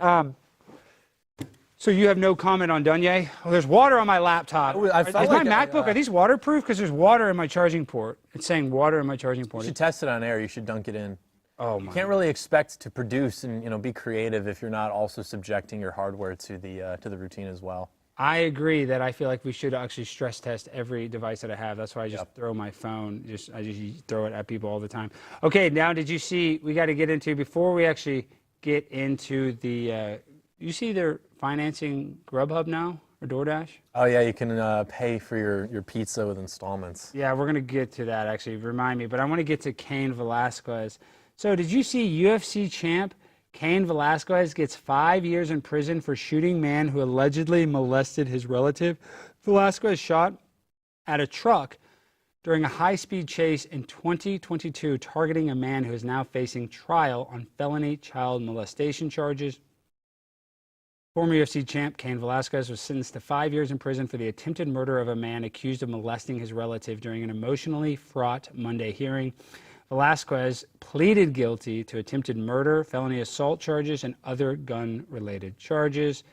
So you have no comment on Dunye? Oh, there's water on my laptop. Is my MacBook, are these waterproof? Because there's water in my charging port. It's saying water in my charging port. You should test it on air. You should dunk it in. Oh my. You can't really expect to produce and be creative if you're not also subjecting your hardware to the routine as well. I agree that I feel like we should actually stress test every device that I have. That's why I just throw my phone. I just throw it at people all the time. Okay, now did you see? We got to get into before we actually get into the. You see they're financing Grubhub now or DoorDash? Oh yeah, you can pay for your pizza with installments. Yeah, we're gonna get to that actually. Remind me, but I want to get to Cain Velasquez. So did you see UFC champ Cain Velasquez gets 5 years in prison for shooting man who allegedly molested his relative? Velasquez shot at a truck during a high-speed chase in 2022, targeting a man who is now facing trial on felony child molestation charges. Former UFC champ Cain Velasquez was sentenced to 5 years in prison for the attempted murder of a man accused of molesting his relative during an emotionally fraught Monday hearing. Velasquez pleaded guilty to attempted murder, felony assault charges, and other gun-related charges.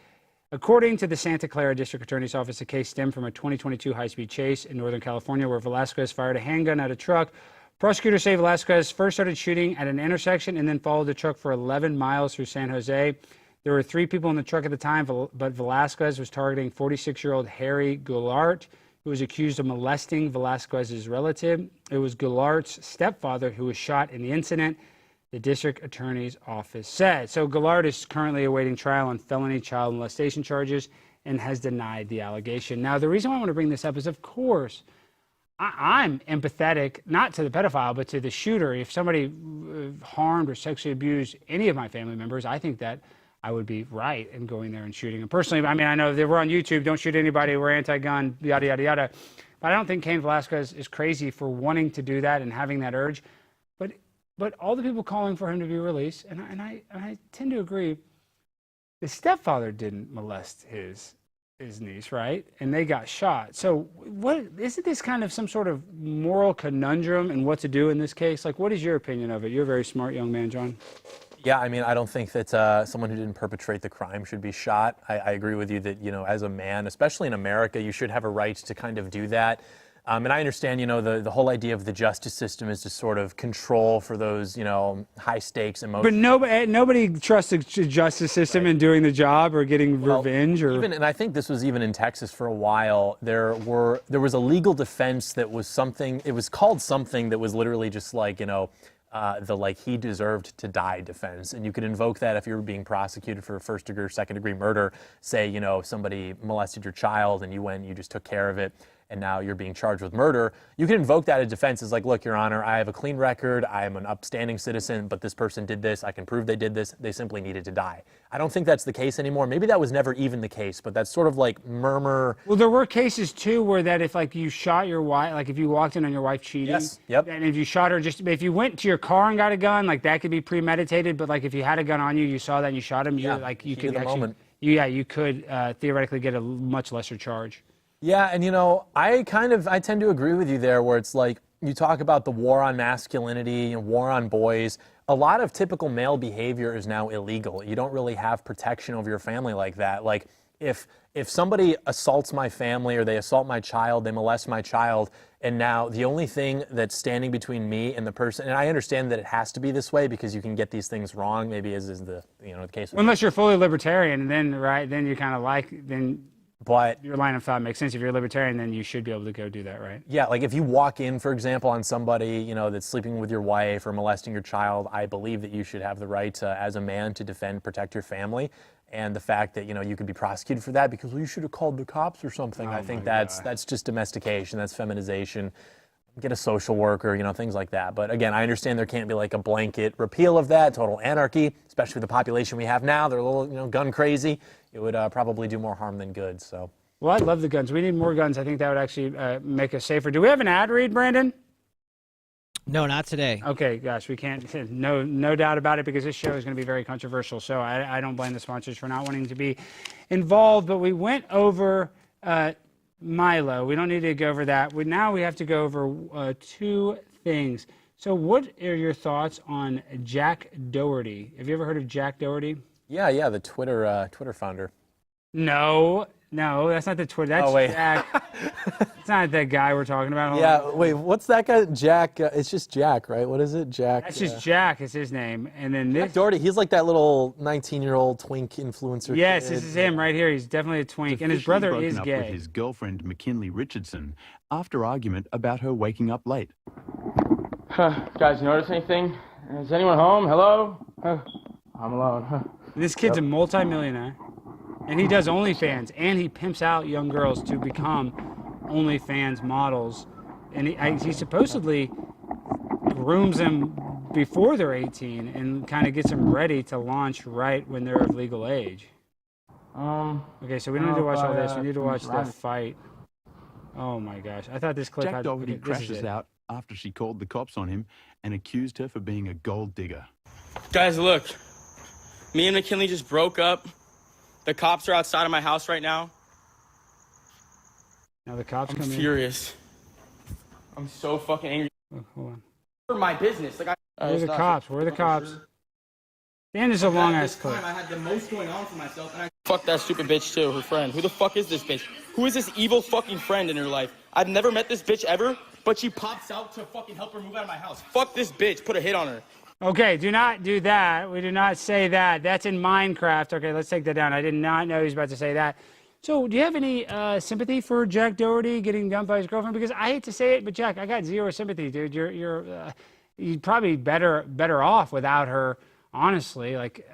According to the Santa Clara District Attorney's Office, the case stemmed from a 2022 high-speed chase in Northern California where Velasquez fired a handgun at a truck. Prosecutors say Velasquez first started shooting at an intersection and then followed the truck for 11 miles through San Jose. There were 3 people in the truck at the time, but Velasquez was targeting 46-year-old Harry Goulart, who was accused of molesting Velasquez's relative. It was Goulart's stepfather who was shot in the incident, the district attorney's office said. So Goulart is currently awaiting trial on felony child molestation charges and has denied the allegation. Now, the reason why I want to bring this up is, of course, I'm empathetic, not to the pedophile, but to the shooter. If somebody harmed or sexually abused any of my family members, I think that I would be right in going there and shooting them. Personally, I mean, I know that we're on YouTube, don't shoot anybody, we're anti-gun, yada, yada, yada. But I don't think Cain Velasquez is crazy for wanting to do that and having that urge. But all the people calling for him to be released, and I tend to agree, the stepfather didn't molest his niece, right? And they got shot. So what isn't this kind of some sort of moral conundrum in what to do in this case? Like, what is your opinion of it? You're a very smart young man, John. Yeah, I mean, I don't think that someone who didn't perpetrate the crime should be shot. I agree with you that, as a man, especially in America, you should have a right to kind of do that. And I understand, the whole idea of the justice system is to sort of control for those, high stakes emotions. But nobody trusts the justice system in doing the job or getting revenge. And I think this was even in Texas for a while. There was a legal defense that was something. It was called something that was literally just like, the he deserved to die defense. And you could invoke that if you were being prosecuted for first degree or second degree murder. Say, somebody molested your child and you just took care of it, and now you're being charged with murder. You can invoke that as defense. It's like, look, Your Honor, I have a clean record. I am an upstanding citizen, but this person did this. I can prove they did this. They simply needed to die. I don't think that's the case anymore. Maybe that was never even the case, but that's sort of like murmur. Well, there were cases too where that if you shot your wife, if you walked in on your wife cheating, yes, yep. And if you shot her if you went to your car and got a gun, that could be premeditated. But if you had a gun on you, you saw that and you shot him, you could actually, you could theoretically get a much lesser charge. Yeah, and I tend to agree with you there, where it's like you talk about the war on masculinity and war on boys. A lot of typical male behavior is now illegal. You don't really have protection over your family like that. Like if somebody assaults my family or they assault my child, they molest my child, and now the only thing that's standing between me and the person, and I understand that it has to be this way because you can get these things wrong, maybe as is the the case. Unless you're fully libertarian, then you kind of But your line of thought makes sense. If you're a libertarian, then you should be able to go do that, right? Yeah, if you walk in, for example, on somebody, that's sleeping with your wife or molesting your child, I believe that you should have the right as a man to defend, protect your family. And the fact that, you could be prosecuted for that because, you should have called the cops or something. I think that's just domestication, that's feminization. Get a social worker, things like that. But again, I understand there can't be a blanket repeal of that, total anarchy, especially with the population we have now. They're a little, gun crazy. It would probably do more harm than good. So Well, I love the guns. We need more guns. I think that would actually make us safer. Do we have an ad read, Brandon? No, not today. Okay, gosh, we can't. No doubt about it, because this show is going to be very controversial. So I don't blame the sponsors for not wanting to be involved. But we went over Milo. We don't need to go over that. Now we have to go over two things. So what are your thoughts on Jack Doherty? Have you ever heard of Jack Doherty? Yeah, the Twitter founder. No, that's not the Twitter. That's Jack. It's not that guy we're talking about. Hold on. Wait, what's that guy? Jack. It's just Jack, right? What is it? Jack. That's just Jack is his name. And then this. Jack Doherty, he's like that little 19-year-old twink influencer. Yes, kid. this is him right here. He's definitely a twink. And his brother is gay. With his girlfriend, McKinley Richardson, after argument about her waking up late. Guys, notice anything? Is anyone home? Hello? I'm alone. This kid's a multimillionaire, and he does OnlyFans, and he pimps out young girls to become OnlyFans models. And he supposedly grooms them before they're 18 and kind of gets them ready to launch right when they're of legal age. Okay, so we don't need to watch all this. We need to watch the fight. Oh my gosh. I thought this clip Jack had... Doherty crashes out after she called the cops on him and accused her for being a gold digger. Guys, look. Me and McKinley just broke up. The cops are outside of my house right now. Now the cops I'm come in. furious. I'm so fucking angry. Oh, hold on. For my business. Like, Where are the cops? Where are the cops? Dan is a long-ass clip. I had the most going on for myself, and fuck that stupid bitch too, her friend. Who the fuck is this bitch? Who is this evil fucking friend in her life? I've never met this bitch ever, but she pops out to fucking help her move out of my house. Fuck this bitch. Put a hit on her. Okay, do not do that. We do not say that. That's in Minecraft. Okay, let's take that down. I did not know he was about to say that. So do you have any sympathy for Jack Doherty getting dumped by his girlfriend? Because I hate to say it, but Jack, I got zero sympathy, dude. You're probably better off without her, honestly. Like,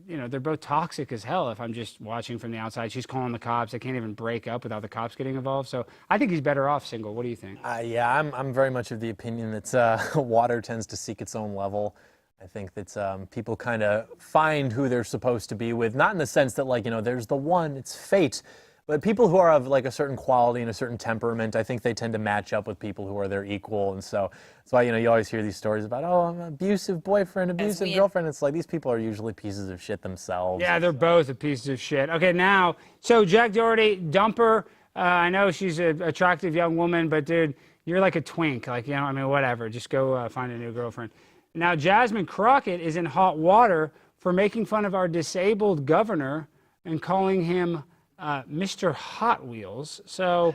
you know, they're both toxic as hell. If I'm just watching from the outside, she's calling the cops. They can't even break up without the cops getting involved. So I think he's better off single. What do you think? Yeah, I'm very much of the opinion that water tends to seek its own level. I think that people kind of find who they're supposed to be with, not in the sense that, like, you know, there's the one, it's fate, but people who are of like a certain quality and a certain temperament, I think they tend to match up with people who are their equal. And so that's why, you know, you always hear these stories about, oh, I'm an abusive boyfriend, abusive girlfriend. It's like these people are usually pieces of shit themselves. Yeah, they're both a piece of shit. Okay, now, so Jack Doherty, dumper. I know she's an attractive young woman, but dude, you're like a twink. Like, you know, I mean, whatever. Just go find a new girlfriend. Now, Jazmine Crockett is in hot water for making fun of our disabled governor and calling him Mr. Hot Wheels. So,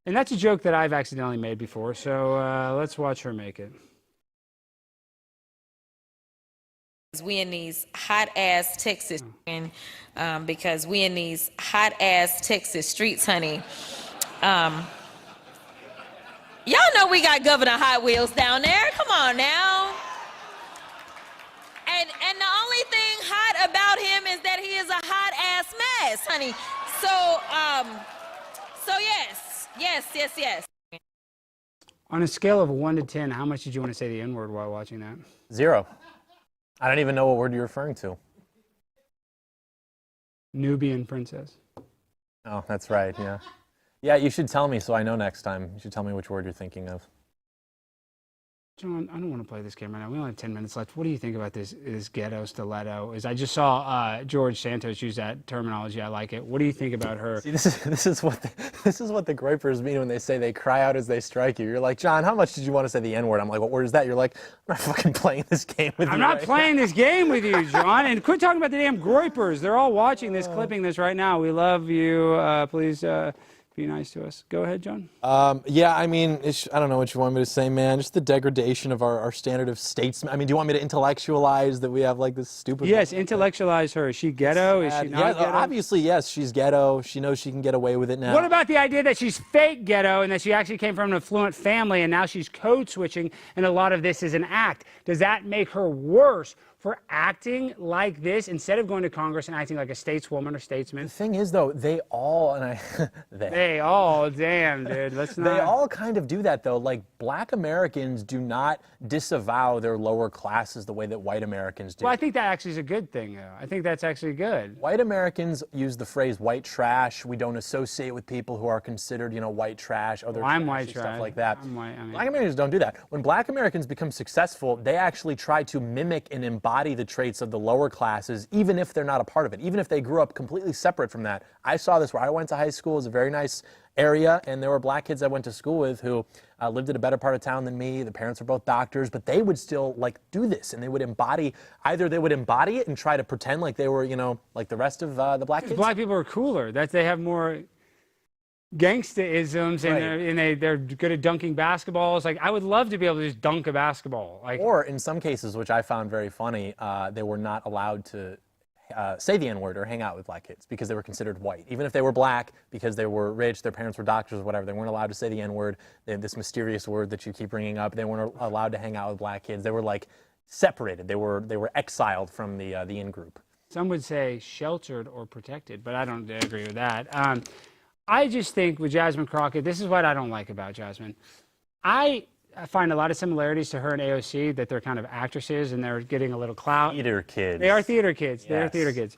and that's a joke that I've accidentally made before. So let's watch her make it. We in these hot ass Texas, because we in these hot ass Texas streets, honey. Y'all know we got Governor Hot Wheels down there. Come on now. And the only thing hot about him is that he is a hot ass mess, honey. So yes. On a scale of 1 to 10, how much did you want to say the N-word while watching that? 0. I don't even know what word you're referring to. Nubian princess. Oh, that's right, yeah. Yeah, you should tell me so I know next time. You should tell me which word you're thinking of. John, I don't want to play this game right now. We only have 10 minutes left. What do you think about this ghetto stiletto? I just saw George Santos use that terminology. I like it. What do you think about her? See, this is what the gripers mean when they say they cry out as they strike you. You're like, John, how much did you want to say the N-word? I'm like, what word is that? You're like, I'm not fucking playing this game with you. I'm not playing this game with you, John. And quit talking about the damn groypers. They're all watching this, clipping this right now. We love you. Please be nice to us. Go ahead, John. Yeah, I mean, I don't know what you want me to say, man. Just the degradation of our standard of statesman. I mean, do you want me to intellectualize that we have like this stupid... Yes, intellectualize her. Is she ghetto? Is she not ghetto? Obviously, yes, she's ghetto. She knows she can get away with it now. What about the idea that she's fake ghetto and that she actually came from an affluent family and now she's code switching and a lot of this is an act? Does that make her worse for acting like this instead of going to Congress and acting like a stateswoman or statesman. The thing is, though, they all, They all, damn, dude, let's not. They all kind of do that, though. Like, black Americans do not disavow their lower classes the way that white Americans do. Well, I think that actually is a good thing, though. I think that's actually good. White Americans use the phrase white trash. We don't associate with people who are considered, white trash, other I'm white stuff trash. like that. I'm white, Black Americans don't do that. When black Americans become successful, they actually try to mimic and embody the traits of the lower classes, even if they're not a part of it, even if they grew up completely separate from that. I saw this where I went to high school. It was a very nice area, and there were black kids I went to school with who lived in a better part of town than me. The parents were both doctors, but they would still do this, and they would embody, either they would embody it and try to pretend like they were, like the rest of the black kids. Black people are cooler. They have more gangsta-isms, and they're good at dunking basketballs. Like, I would love to be able to just dunk a basketball. Or in some cases, which I found very funny, they were not allowed to say the N-word or hang out with black kids because they were considered white. Even if they were black, because they were rich, their parents were doctors or whatever, they weren't allowed to say the N-word. They had this mysterious word that you keep bringing up. They weren't allowed to hang out with black kids. They were separated. They were exiled from the in-group. Some would say sheltered or protected, but I don't agree with that. I just think with Jazmine Crockett, this is what I don't like about Jazmine. I find a lot of similarities to her and AOC, that they're kind of actresses and they're getting a little clout. Theater kids. They are theater kids. Yes. They are theater kids.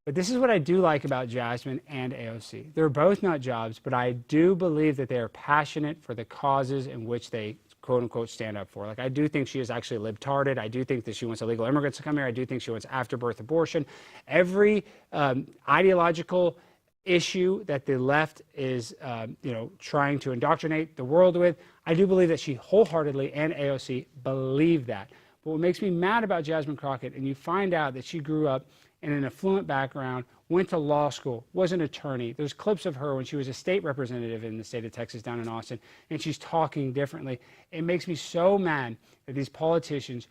But this is what I do like about Jazmine and AOC. They're both nut jobs, but I do believe that they are passionate for the causes in which they quote unquote stand up for. I do think she is actually libtarded. I do think that she wants illegal immigrants to come here. I do think she wants afterbirth abortion. Every ideological issue that the left is, trying to indoctrinate the world with, I do believe that she wholeheartedly and AOC believe that. But what makes me mad about Jazmine Crockett, and you find out that she grew up in an affluent background, went to law school, was an attorney. There's clips of her when she was a state representative in the state of Texas down in Austin, and she's talking differently. It makes me so mad that these politicians,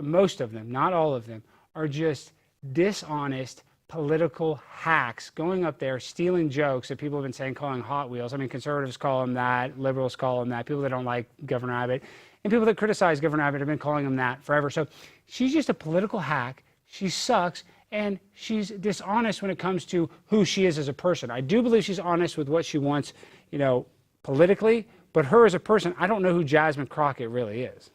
most of them, not all of them, are just dishonest political hacks, going up there, stealing jokes that people have been saying, calling Hot Wheels. I mean, conservatives call them that, liberals call them that, people that don't like Governor Abbott, and people that criticize Governor Abbott have been calling him that forever. So she's just a political hack. She sucks, and she's dishonest when it comes to who she is as a person. I do believe she's honest with what she wants, politically, but her as a person, I don't know who Jazmine Crockett really is.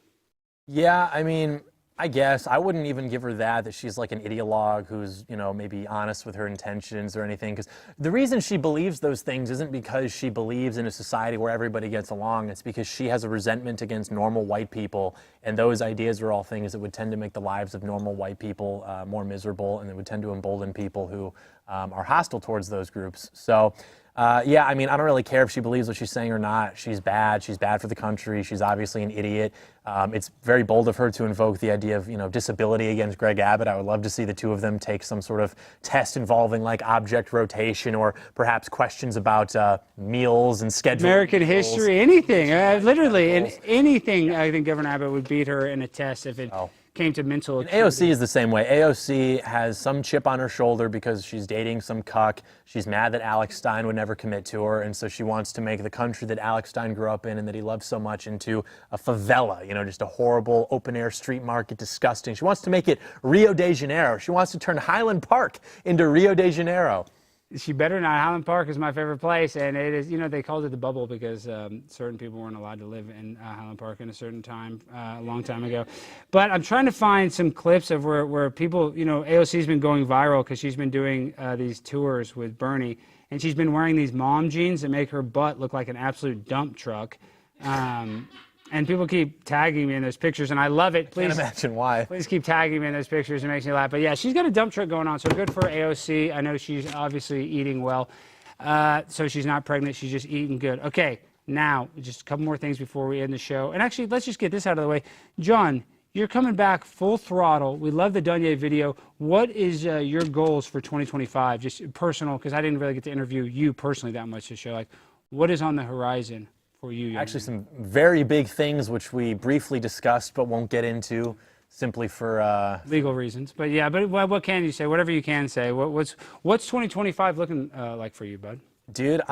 Yeah, I mean, I guess I wouldn't even give her that she's like an ideologue who's, maybe honest with her intentions or anything. Because the reason she believes those things isn't because she believes in a society where everybody gets along. It's because she has a resentment against normal white people. And those ideas are all things that would tend to make the lives of normal white people more miserable. And they would tend to embolden people who are hostile towards those groups. So, yeah, I mean, I don't really care if she believes what she's saying or not. She's bad. She's bad for the country. She's obviously an idiot. It's very bold of her to invoke the idea of, disability against Greg Abbott. I would love to see the two of them take some sort of test involving object rotation or perhaps questions about meals and scheduling. American history, anything, literally, and anything. I think Governor Abbott would beat her in a test if it came to mental acuity. AOC is the same way. AOC has some chip on her shoulder because she's dating some cuck. She's mad that Alex Stein would never commit to her, and so she wants to make the country that Alex Stein grew up in and that he loved so much into a favela, just a horrible open-air street market, disgusting. She wants to make it Rio de Janeiro. She wants to turn Highland Park into Rio de Janeiro. She better not. Highland Park is my favorite place, and it is, they called it the bubble because certain people weren't allowed to live in Highland Park in a certain time, a long time ago. But I'm trying to find some clips of where people, AOC's been going viral because she's been doing these tours with Bernie, and she's been wearing these mom jeans that make her butt look like an absolute dump truck. And people keep tagging me in those pictures, and I love it. Please, can't imagine why. Please keep tagging me in those pictures. It makes me laugh. But yeah, she's got a dump truck going on, so good for AOC. I know she's obviously eating well. So she's not pregnant. She's just eating good. Okay, now, just a couple more things before we end the show. And actually, let's just get this out of the way. John, you're coming back full throttle. We love the Dunye video. What is your goals for 2025? Just personal, because I didn't really get to interview you personally that much this show. What is on the horizon for you? Actually, some very big things which we briefly discussed but won't get into simply for legal reasons. But yeah, but what can you say? Whatever you can say. What's 2025 looking like for you, bud? Dude,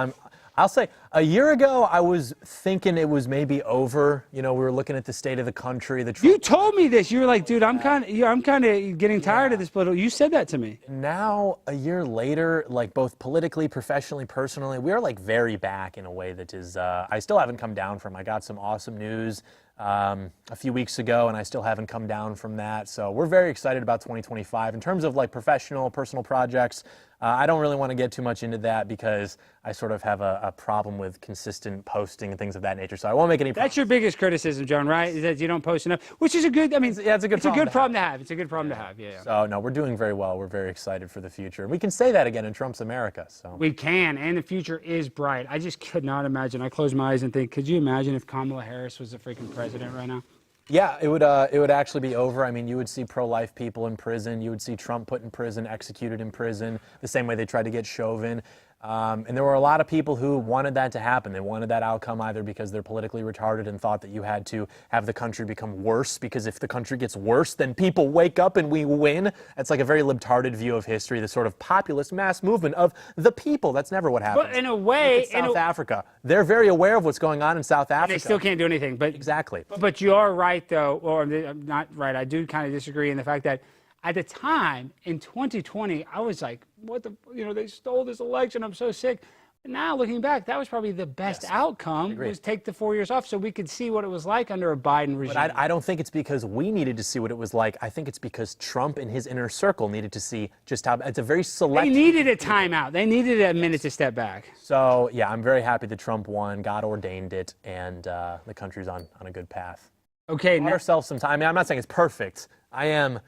I'll say a year ago, I was thinking it was maybe over. You know, we were looking at the state of the country. You told me this. You were like, dude, I'm kind of getting tired of this political. You said that to me. Now, a year later, like both politically, professionally, personally, we are like very back in a way that is, I still haven't come down from. I got some awesome news a few weeks ago, and I still haven't come down from that. So we're very excited about 2025. In terms of like professional, personal projects, I don't really want to get too much into that because I sort of have a problem with consistent posting and things of that nature. So I won't make any. That's your biggest criticism, John, right? Is that you don't post enough, which is a good. I mean, yeah, it's a good problem to have. It's a good problem to have. Yeah. So no, we're doing very well. We're very excited for the future, and we can say that again in Trump's America. So we can, and the future is bright. I just could not imagine. I close my eyes and think, could you imagine if Kamala Harris was the freaking president right now? Yeah, it would actually be over. I mean, you would see pro-life people in prison. You would see Trump put in prison, executed in prison, the same way they tried to get Chauvin. And there were a lot of people who wanted that to happen. They wanted that outcome either because they're politically retarded and thought that you had to have the country become worse, because if the country gets worse, then people wake up and we win. That's like a very libtarded view of history, the sort of populist mass movement of the people. That's never what happens. But in a way, South Africa, they're very aware of what's going on in South Africa. They still can't do anything. But exactly. But you are right, though, or I'm not right. I do kind of disagree in the fact that at the time in 2020, I was like, what the, they stole this election. I'm so sick. But now looking back, that was probably the best outcome, was take the 4 years off so we could see what it was like under a Biden regime. But I don't think it's because we needed to see what it was like. I think it's because Trump and his inner circle needed to see just how it's a very select. They needed a timeout. They needed a minute to step back. So, yeah, I'm very happy that Trump won. God ordained it, and the country's on a good path. Okay. Give ourselves some time. I mean, I'm not saying it's perfect. I am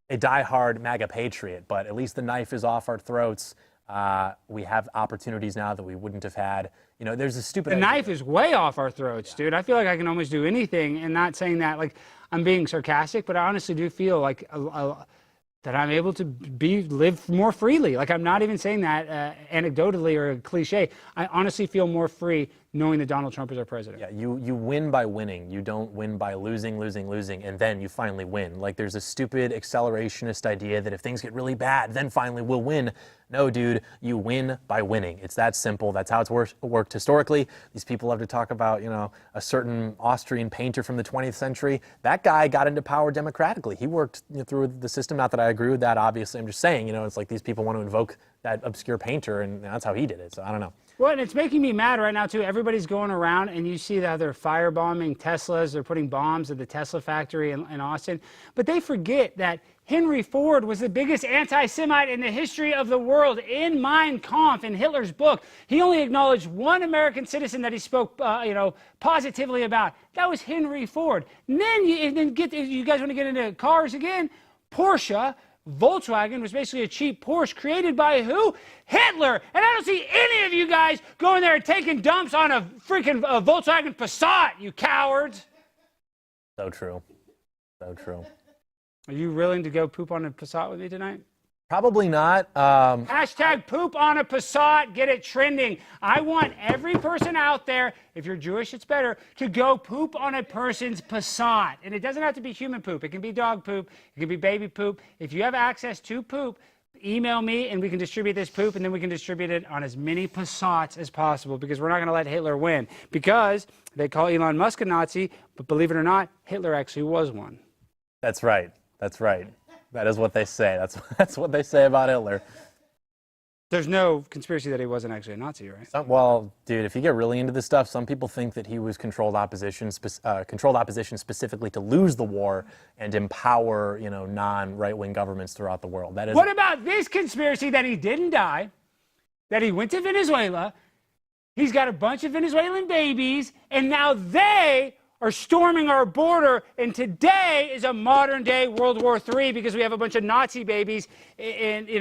a diehard MAGA patriot, but at least the knife is off our throats. We have opportunities now that we wouldn't have had. There's a stupid. The knife is way off our throats, dude. I feel like I can almost do anything, and not saying that like I'm being sarcastic, but I honestly do feel like that I'm able to live more freely. Like I'm not even saying that anecdotally or a cliche. I honestly feel more free knowing that Donald Trump is our president. Yeah, you win by winning. You don't win by losing, and then you finally win. Like there's a stupid accelerationist idea that if things get really bad, then finally we'll win. No, dude, you win by winning. It's that simple. That's how it's worked historically. These people love to talk about, a certain Austrian painter from the 20th century. That guy got into power democratically. He worked through the system. Not that I agree with that, obviously. I'm just saying, it's like these people want to invoke that obscure painter, and that's how he did it. So I don't know. Well, and it's making me mad right now, too. Everybody's going around, and you see that they're firebombing Teslas. They're putting bombs at the Tesla factory in Austin. But they forget that Henry Ford was the biggest anti-Semite in the history of the world. In Mein Kampf, in Hitler's book, he only acknowledged one American citizen that he spoke, positively about. That was Henry Ford. And then you guys want to get into cars again? Porsche. Volkswagen was basically a cheap Porsche created by who? Hitler. And I don't see any of you guys going there and taking dumps on a freaking Volkswagen Passat, you cowards. So true. So true. Are you willing to go poop on a Passat with me tonight? Probably not. Hashtag poop on a Passat, get it trending. I want every person out there, if you're Jewish, it's better, to go poop on a person's Passat. And it doesn't have to be human poop. It can be dog poop. It can be baby poop. If you have access to poop, email me and we can distribute this poop, and then we can distribute it on as many Passats as possible, because we're not going to let Hitler win. Because they call Elon Musk a Nazi, but believe it or not, Hitler actually was one. That's right. That's right. That is what they say. That's what they say about Hitler. There's no conspiracy that he wasn't actually a Nazi, right? Well, dude, if you get really into this stuff, some people think that he was controlled opposition specifically to lose the war and empower, non-right-wing governments throughout the world. That is. What about this conspiracy that he didn't die, that he went to Venezuela, he's got a bunch of Venezuelan babies, and now they are storming our border, and today is a modern-day World War III because we have a bunch of Nazi babies invading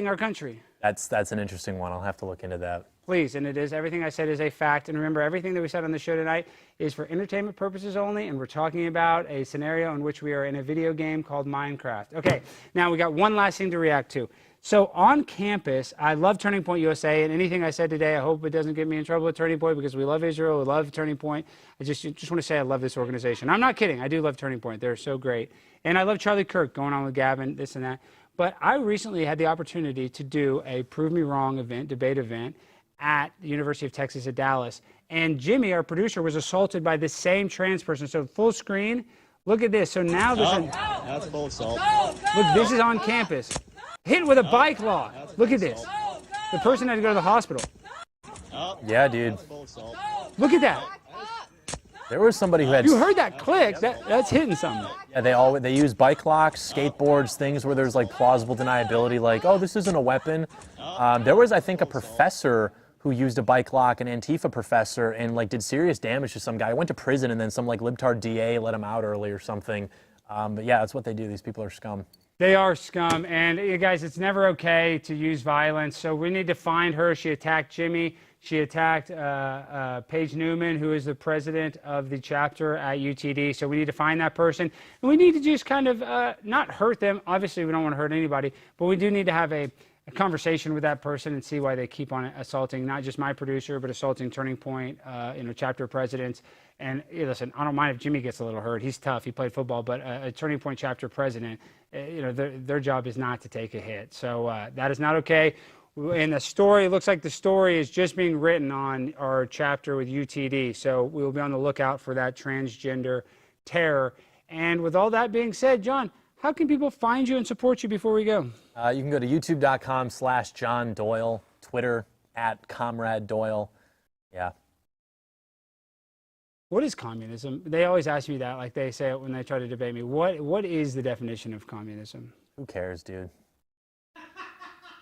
our country. That's an interesting one. I'll have to look into that. Please, and it is. Everything I said is a fact. And remember, everything that we said on the show tonight is for entertainment purposes only, and we're talking about a scenario in which we are in a video game called Minecraft. Okay, now we got one last thing to react to. So on campus, I love Turning Point USA, and anything I said today, I hope it doesn't get me in trouble with Turning Point, because we love Israel, we love Turning Point. I just want to say I love this organization. I'm not kidding. I do love Turning Point. They're so great. And I love Charlie Kirk going on with Gavin, this and that. But I recently had the opportunity to do a Prove Me Wrong event, debate event, at the University of Texas at Dallas. And Jimmy, our producer, was assaulted by this same trans person. So full screen, look at this. So now there's That's full assault. look, this is on campus. Hit with a bike lock. Look at this. The person had to go to the hospital. Yeah, dude. Full assault. Look at that. There was somebody who had. You heard that click. That's hitting something. Yeah, they use bike locks, skateboards, things where there's like plausible deniability, like, oh, this isn't a weapon. There was, I think, a professor who used a bike lock, an Antifa professor, and like did serious damage to some guy. Went to prison, and then some like libtard DA let him out early or something. But yeah, that's what they do. These people are scum. They are scum, and you guys, it's never okay to use violence. So we need to find her. She attacked Jimmy. She attacked Paige Newman, who is the president of the chapter at UTD. So we need to find that person. And we need to just kind of not hurt them. Obviously, we don't want to hurt anybody. But we do need to have a conversation with that person and see why they keep on assaulting not just my producer, but assaulting Turning Point, chapter presidents. And listen, I don't mind if Jimmy gets a little hurt. He's tough. He played football. But a Turning Point chapter president, their job is not to take a hit. So that is not okay. And the story, it looks like the story is just being written on our chapter with UTD. So we will be on the lookout for that transgender terror. And with all that being said, John, how can people find you and support you before we go? You can go to youtube.com/John Doyle, Twitter @Comrade Doyle. Yeah. What is communism? They always ask me that, like they say it when they try to debate me. What is the definition of communism? Who cares, dude?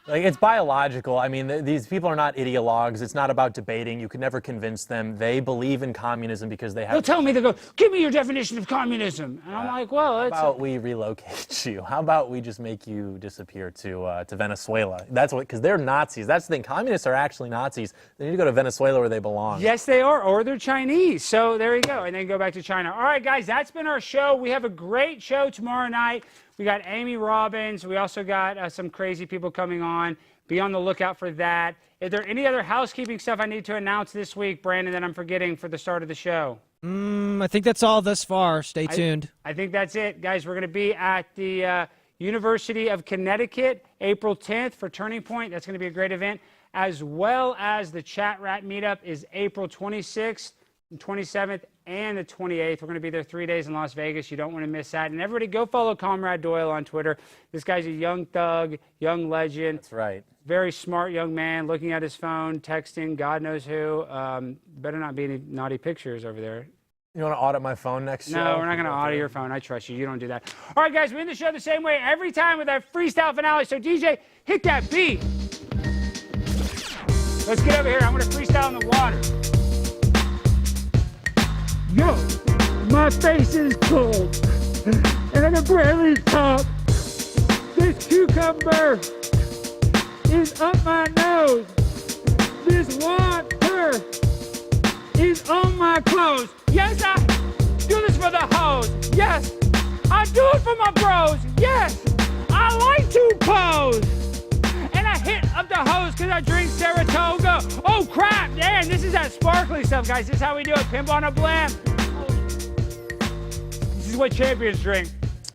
Like, it's biological. I mean, these people are not ideologues. It's not about debating. You can never convince them. They believe in communism because they have... They'll tell me, they go, give me your definition of communism. And I'm like, well, it's... How about we relocate you? How about we just make you disappear to Venezuela? That's what, because they're Nazis. That's the thing. Communists are actually Nazis. They need to go to Venezuela where they belong. Yes, they are, or they're Chinese. So there you go. And then go back to China. All right, guys, that's been our show. We have a great show tomorrow night. We got Amy Robbins. We also got some crazy people coming on. Be on the lookout for that. Is there any other housekeeping stuff I need to announce this week, Brandon, that I'm forgetting for the start of the show? I think that's all thus far. Stay tuned. I think that's it. Guys, we're going to be at the University of Connecticut, April 10th for Turning Point. That's going to be a great event. As well as the Chat Rat Meetup is April 26th, 27th, and the 28th. We're going to be there 3 days in Las Vegas. You don't want to miss that. And everybody go follow Comrade Doyle on Twitter. This guy's a young thug, young legend. That's right. Very smart young man, looking at his phone, texting, God knows who. Better not be any naughty pictures over there. You want to audit my phone next show? No, we're not going to audit your phone. I trust you. You don't do that. All right, guys, we end the show the same way every time with our freestyle finale. So, DJ, hit that beat. Let's get over here. I'm going to freestyle in the water. Yo, my face is cold, and I can barely talk. This cucumber is up my nose. This water is on my clothes. Yes, I do this for the hoes. Yes, I do it for my bros. Yes, I like to pose. And I hit up the hose because I drink Saratoga. Oh, crap. Man, this is that sparkly stuff, guys. This is how we do it. Pimp on a blam. This is what champions drink.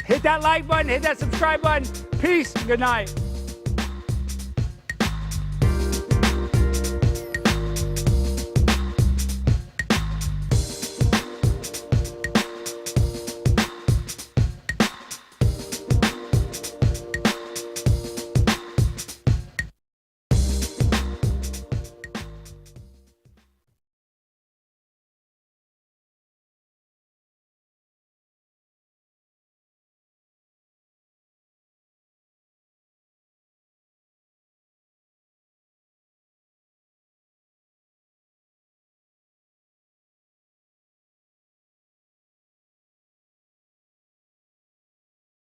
Hit that like button. Hit that subscribe button. Peace. Good night.